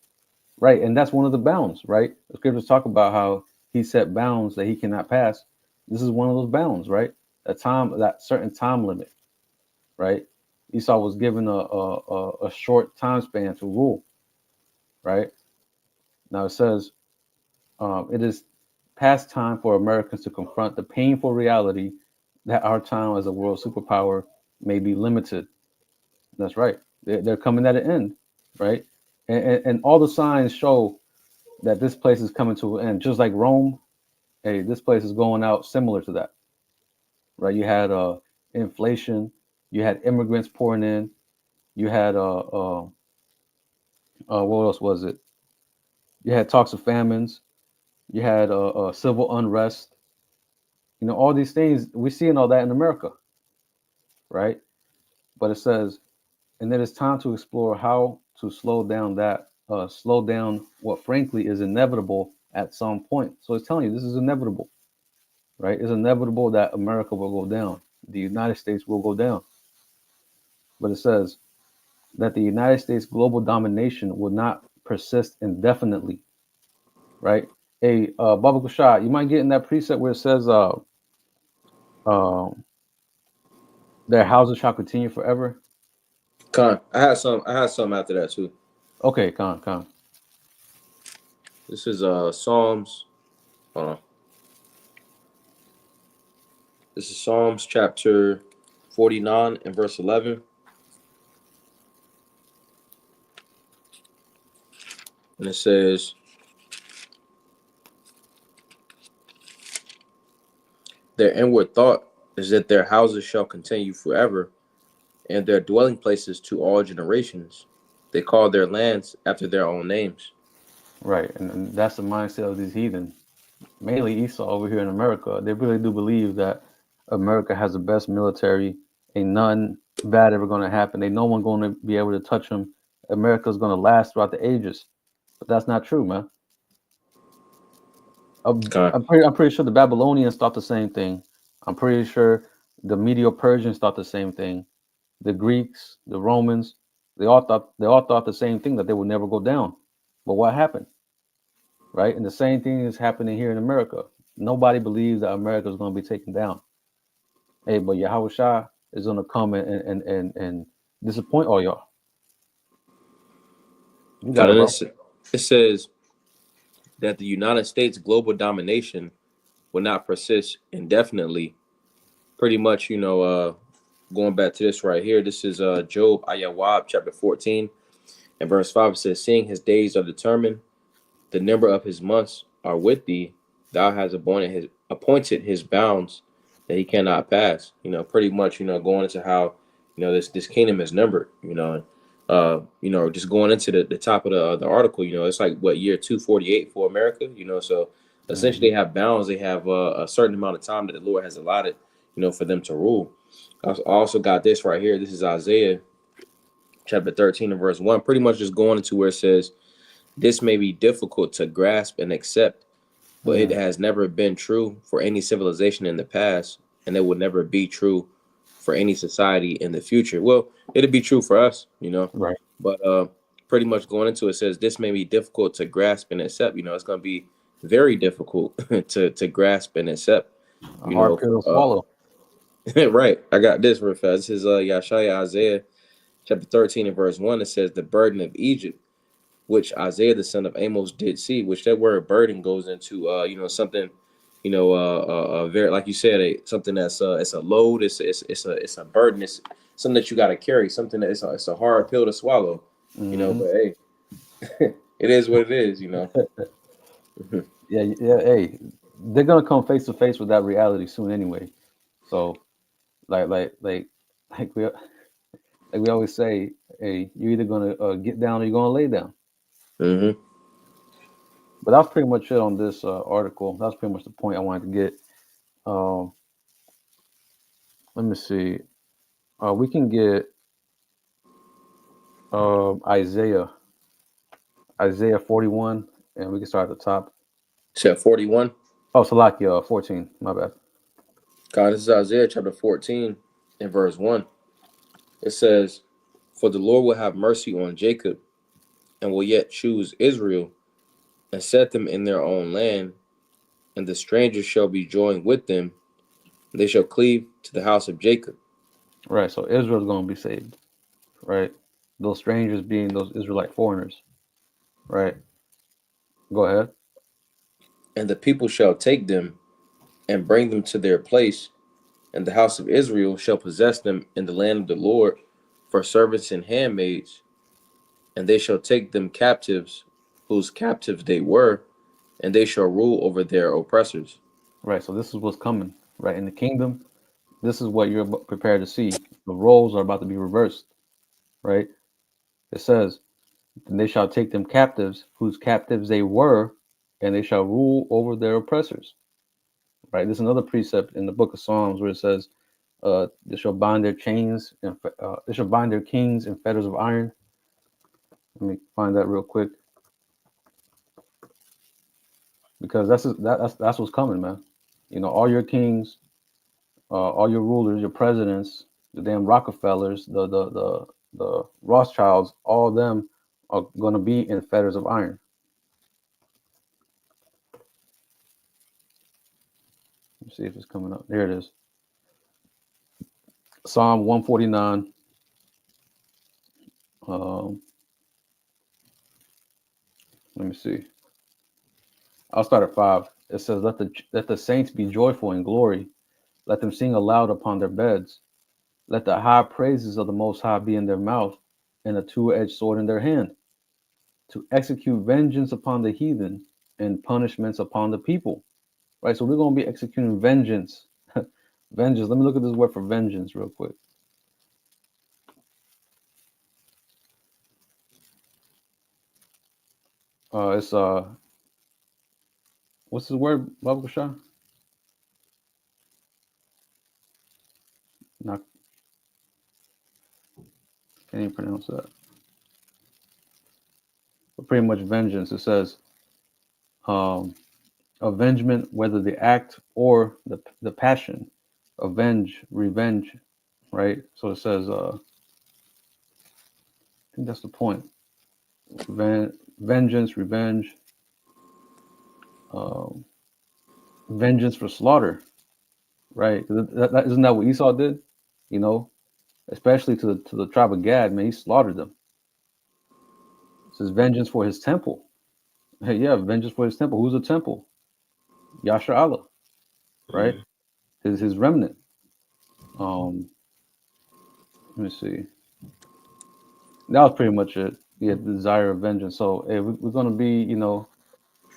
[SPEAKER 1] Right, and that's one of the bounds, right? The scriptures talk about how he set bounds that he cannot pass. This is one of those bounds, right? That certain time limit, right? Esau was given a short time span to rule, right? Now it says it is past time for Americans to confront the painful reality that our time as a world superpower may be limited. That's right. They're coming at an end, right? And all the signs show that this place is coming to an end. Just like Rome, hey, this place is going out similar to that, right? You had inflation, you had immigrants pouring in, you had what else was it? You had talks of famines, you had civil unrest. All these things we're seeing all that in America, right? But it says, and it is time to explore how to slow down what frankly is inevitable at some point. So it's telling you this is inevitable, right? It's inevitable that America will go down. The United States will go down. But it says that the United States global domination will not persist indefinitely, right? Hey, Baba Kushah, you mind getting that preset where it says uh, their houses shall continue forever?
[SPEAKER 2] Con, I had some after that too.
[SPEAKER 1] Okay, Khan.
[SPEAKER 2] This is Psalms. Hold on. This is Psalms chapter 49 and verse 11. And it says, their inward thought is that their houses shall continue forever, and their dwelling places to all generations. They call their lands after their own names.
[SPEAKER 1] Right, and that's the mindset of these heathen, mainly Esau over here in America. They really do believe that America has the best military. Ain't nothing bad ever going to happen. Ain't no one going to be able to touch them. America's going to last throughout the ages. But that's not true, man.
[SPEAKER 2] Con,
[SPEAKER 1] I'm pretty sure the Babylonians thought the same thing. I'm pretty sure the Medo-Persians thought the same thing. The Greeks, the Romans, they all thought the same thing, that they would never go down. But what happened, right? And the same thing is happening here in America. Nobody believes that America is going to be taken down. Hey, but Yahweh Shah is going to come and disappoint all y'all. You got
[SPEAKER 2] Con.
[SPEAKER 1] it,
[SPEAKER 2] And
[SPEAKER 1] bro.
[SPEAKER 2] it says that the United States global domination will not persist indefinitely. Pretty much, going back to this right here, this is Job Ayawab chapter 14 and verse 5. It says, seeing his days are determined, the number of his months are with thee. Thou hast appointed his bounds that he cannot pass. Pretty much, going into how, this kingdom is numbered, just going into the top of the article, it's like what year 248 for America, so essentially
[SPEAKER 1] Hmm.
[SPEAKER 2] they have bounds. They have a certain amount of time that the Lord has allotted, for them to rule. I also got this right here. This is Isaiah chapter 13 and verse 1, pretty much just going into where it says, this may be difficult to grasp and accept, but it
[SPEAKER 1] Mm,
[SPEAKER 2] has never been true for any civilization in the past, and it will never be true for any society in the future. Well, it'll be true for us,
[SPEAKER 1] right.
[SPEAKER 2] but pretty much going into it says this may be difficult to grasp and accept. It's going to be very difficult to grasp and accept.
[SPEAKER 1] A hard pill to swallow.
[SPEAKER 2] Right. I got this real fast. This is Yashaya Isaiah chapter 13 and verse 1. It says the burden of Egypt, which Isaiah the son of Amos did see, which that word burden goes into something, very, like you said, something that's it's a load, it's a burden, it's something that you got to carry, something that it's a hard pill to swallow,
[SPEAKER 1] Hmm.
[SPEAKER 2] but hey, it is what it is.
[SPEAKER 1] Yeah, yeah. Hey, they're gonna come face to face with that reality soon anyway. So, like, like, like, like we always say, hey, you're either gonna get down or you're gonna lay down.
[SPEAKER 2] Hmm.
[SPEAKER 1] But that's pretty much it on this article. That's pretty much the point I wanted to get. Um, Let me see. We can get Isaiah, Isaiah 41, and we can start at the top.
[SPEAKER 2] Said 41.
[SPEAKER 1] Oh, Salakia 14. My bad.
[SPEAKER 2] God, this is Isaiah chapter 14 and verse 1. It says, for the Lord will have mercy on Jacob and will yet choose Israel and set them in their own land, and the strangers shall be joined with them. They shall cleave to the house of Jacob,
[SPEAKER 1] Right. So Israel's gonna be saved. Right. Those strangers being those Israelite foreigners. Right. Go ahead.
[SPEAKER 2] and the people shall take them and bring them to their place, and the house of Israel shall possess them in the land of the Lord for servants and handmaids, and they shall take them captives, whose captives they were, and they shall rule over their oppressors.
[SPEAKER 1] Right. So this is what's coming. Right. In the kingdom, this is what you're prepared to see. The roles are about to be reversed. Right. It says, and they shall take them captives, whose captives they were, and they shall rule over their oppressors. Right. There's another precept in the book of Psalms where it says, they shall bind their chains and they shall bind their kings in fetters of iron. Let me find that real quick because that's what's coming, man. All your kings, all your rulers, your presidents, the damn Rockefellers, the Rothschilds, all of them are going to be in fetters of iron. Let's see if it's coming up. There it is. Psalm 149. Um, Let me see. I'll start at 5. It says, let the saints be joyful in glory. Let them sing aloud upon their beds. Let the high praises of the Most High be in their mouth, and a two-edged sword in their hand, to execute vengeance upon the heathen and punishments upon the people. Right? So we're going to be executing vengeance. Vengeance. Let me look at this word for vengeance real quick. It's what's the word, Baba Shah? Not Can't even pronounce that. But pretty much vengeance. It says um, avengement, whether the act or the passion, avenge, revenge, right? So it says, I think that's the point. Vengeance, revenge, um, vengeance for slaughter, right? Isn't that what Esau did? You know, especially to the tribe of Gad, man, he slaughtered them. It says vengeance for his temple. Hey, yeah, vengeance for his temple. Who's the temple? Yasha Allah, right? His remnant. Um, Let me see. That was pretty much it. Yeah, the desire of vengeance. So hey, we're gonna be,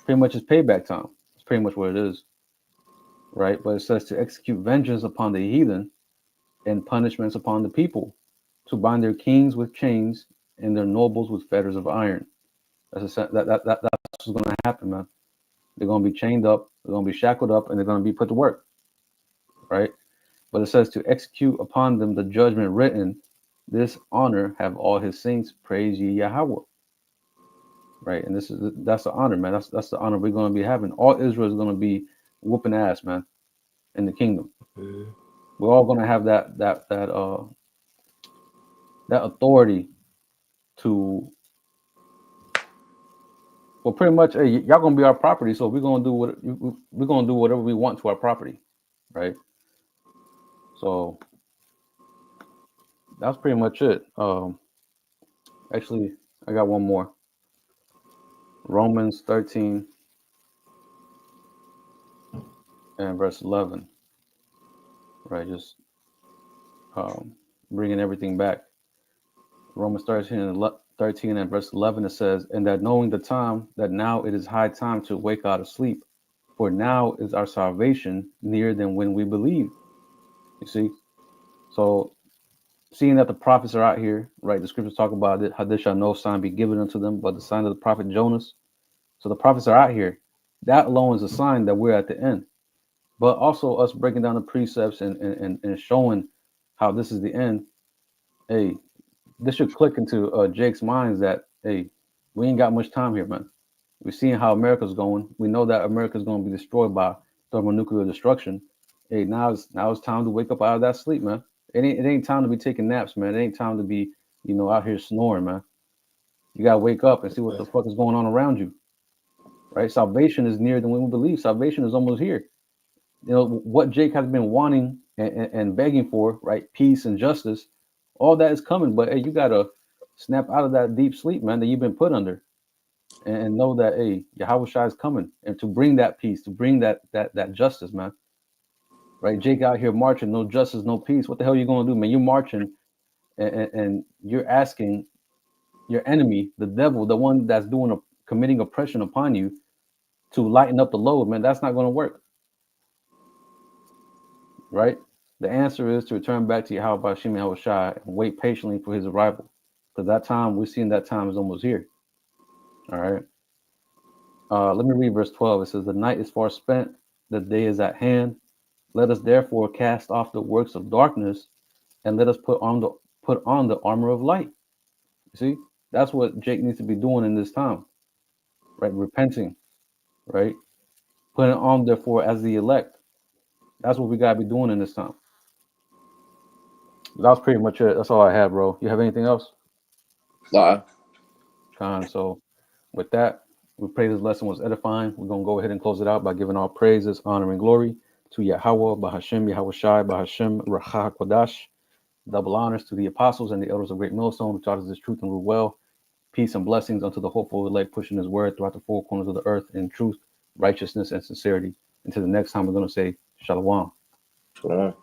[SPEAKER 1] pretty much it's payback time. It's pretty much what it is, right? But it says to execute vengeance upon the heathen and punishments upon the people, to bind their kings with chains and their nobles with fetters of iron. That's what's gonna happen, man. They're gonna be chained up, they're gonna be shackled up, and they're gonna be put to work, right? But it says to execute upon them the judgment written, This honor have all his saints. Praise ye Yahweh. Right, and that's the honor, man. That's the honor we're going to be having. All Israel is going to be whooping ass, man, in the kingdom.
[SPEAKER 2] Mm-hmm.
[SPEAKER 1] We're all going to have that authority to, well, pretty much, hey, y'all gonna be our property, so we're gonna do whatever we want to our property, right? So that's pretty much it. Actually, I got one more. Romans 13 and verse 11, right? Just um, bringing everything back. Romans 13 and verse 11, it says, "And that knowing the time, that now it is high time to wake out of sleep, for now is our salvation nearer than when we believed." You see, so seeing that the prophets are out here, right? The scriptures talk about it, how there shall no sign be given unto them but the sign of the prophet Jonas. So the prophets are out here. That alone is a sign that we're at the end. But also us breaking down the precepts and showing how this is the end. Hey, this should click into Jake's minds that, hey, we ain't got much time here, man. We're seeing how America's going. We know that America's going to be destroyed by thermonuclear destruction. Hey, now it's time to wake up out of that sleep, man. It ain't time to be taking naps, man. It ain't time to be, out here snoring, man. You gotta wake up and see what the fuck is going on around you, right? Salvation is nearer than we believe. Salvation is almost here. What Jake has been wanting and begging for, right? Peace and justice, all that is coming. But hey, you gotta snap out of that deep sleep, man, that you've been put under, and know that, hey, Yahweh Shai is coming, and to bring that peace, to bring that justice, man. Right? Jake out here marching, no justice, no peace. What the hell are you gonna do, man? You're marching and you're asking your enemy, the devil, the one that's committing oppression upon you, to lighten up the load, man. That's not gonna work, right? The answer is to return back to Yahweh Hashem Yahweh Shai and wait patiently for his arrival. Because that time, we're seeing that time is almost here. All right. Let me read verse 12. It says, "The night is far spent, the day is at hand. Let us therefore cast off the works of darkness, and let us put on the armor of light." You see, that's what Jake needs to be doing in this time, right? Repenting, right? Putting on therefore as the elect. That's what we gotta be doing in this time. That's pretty much it. That's all I have, bro. You have anything else?
[SPEAKER 2] Lie.
[SPEAKER 1] Con. So with that, we pray this lesson was edifying. We're gonna go ahead and close it out by giving all praises, honor, and glory to Yahweh, Bahashem, Yahweh Shai, Bahashem, Racha Kodash. Double honors to the apostles and the elders of Great Millstone who taught us this truth and rule well. Peace and blessings unto the hopeful elect pushing his word throughout the four corners of the earth in truth, righteousness, and sincerity. Until the next time, we're going to say Shalom.
[SPEAKER 2] Shalom.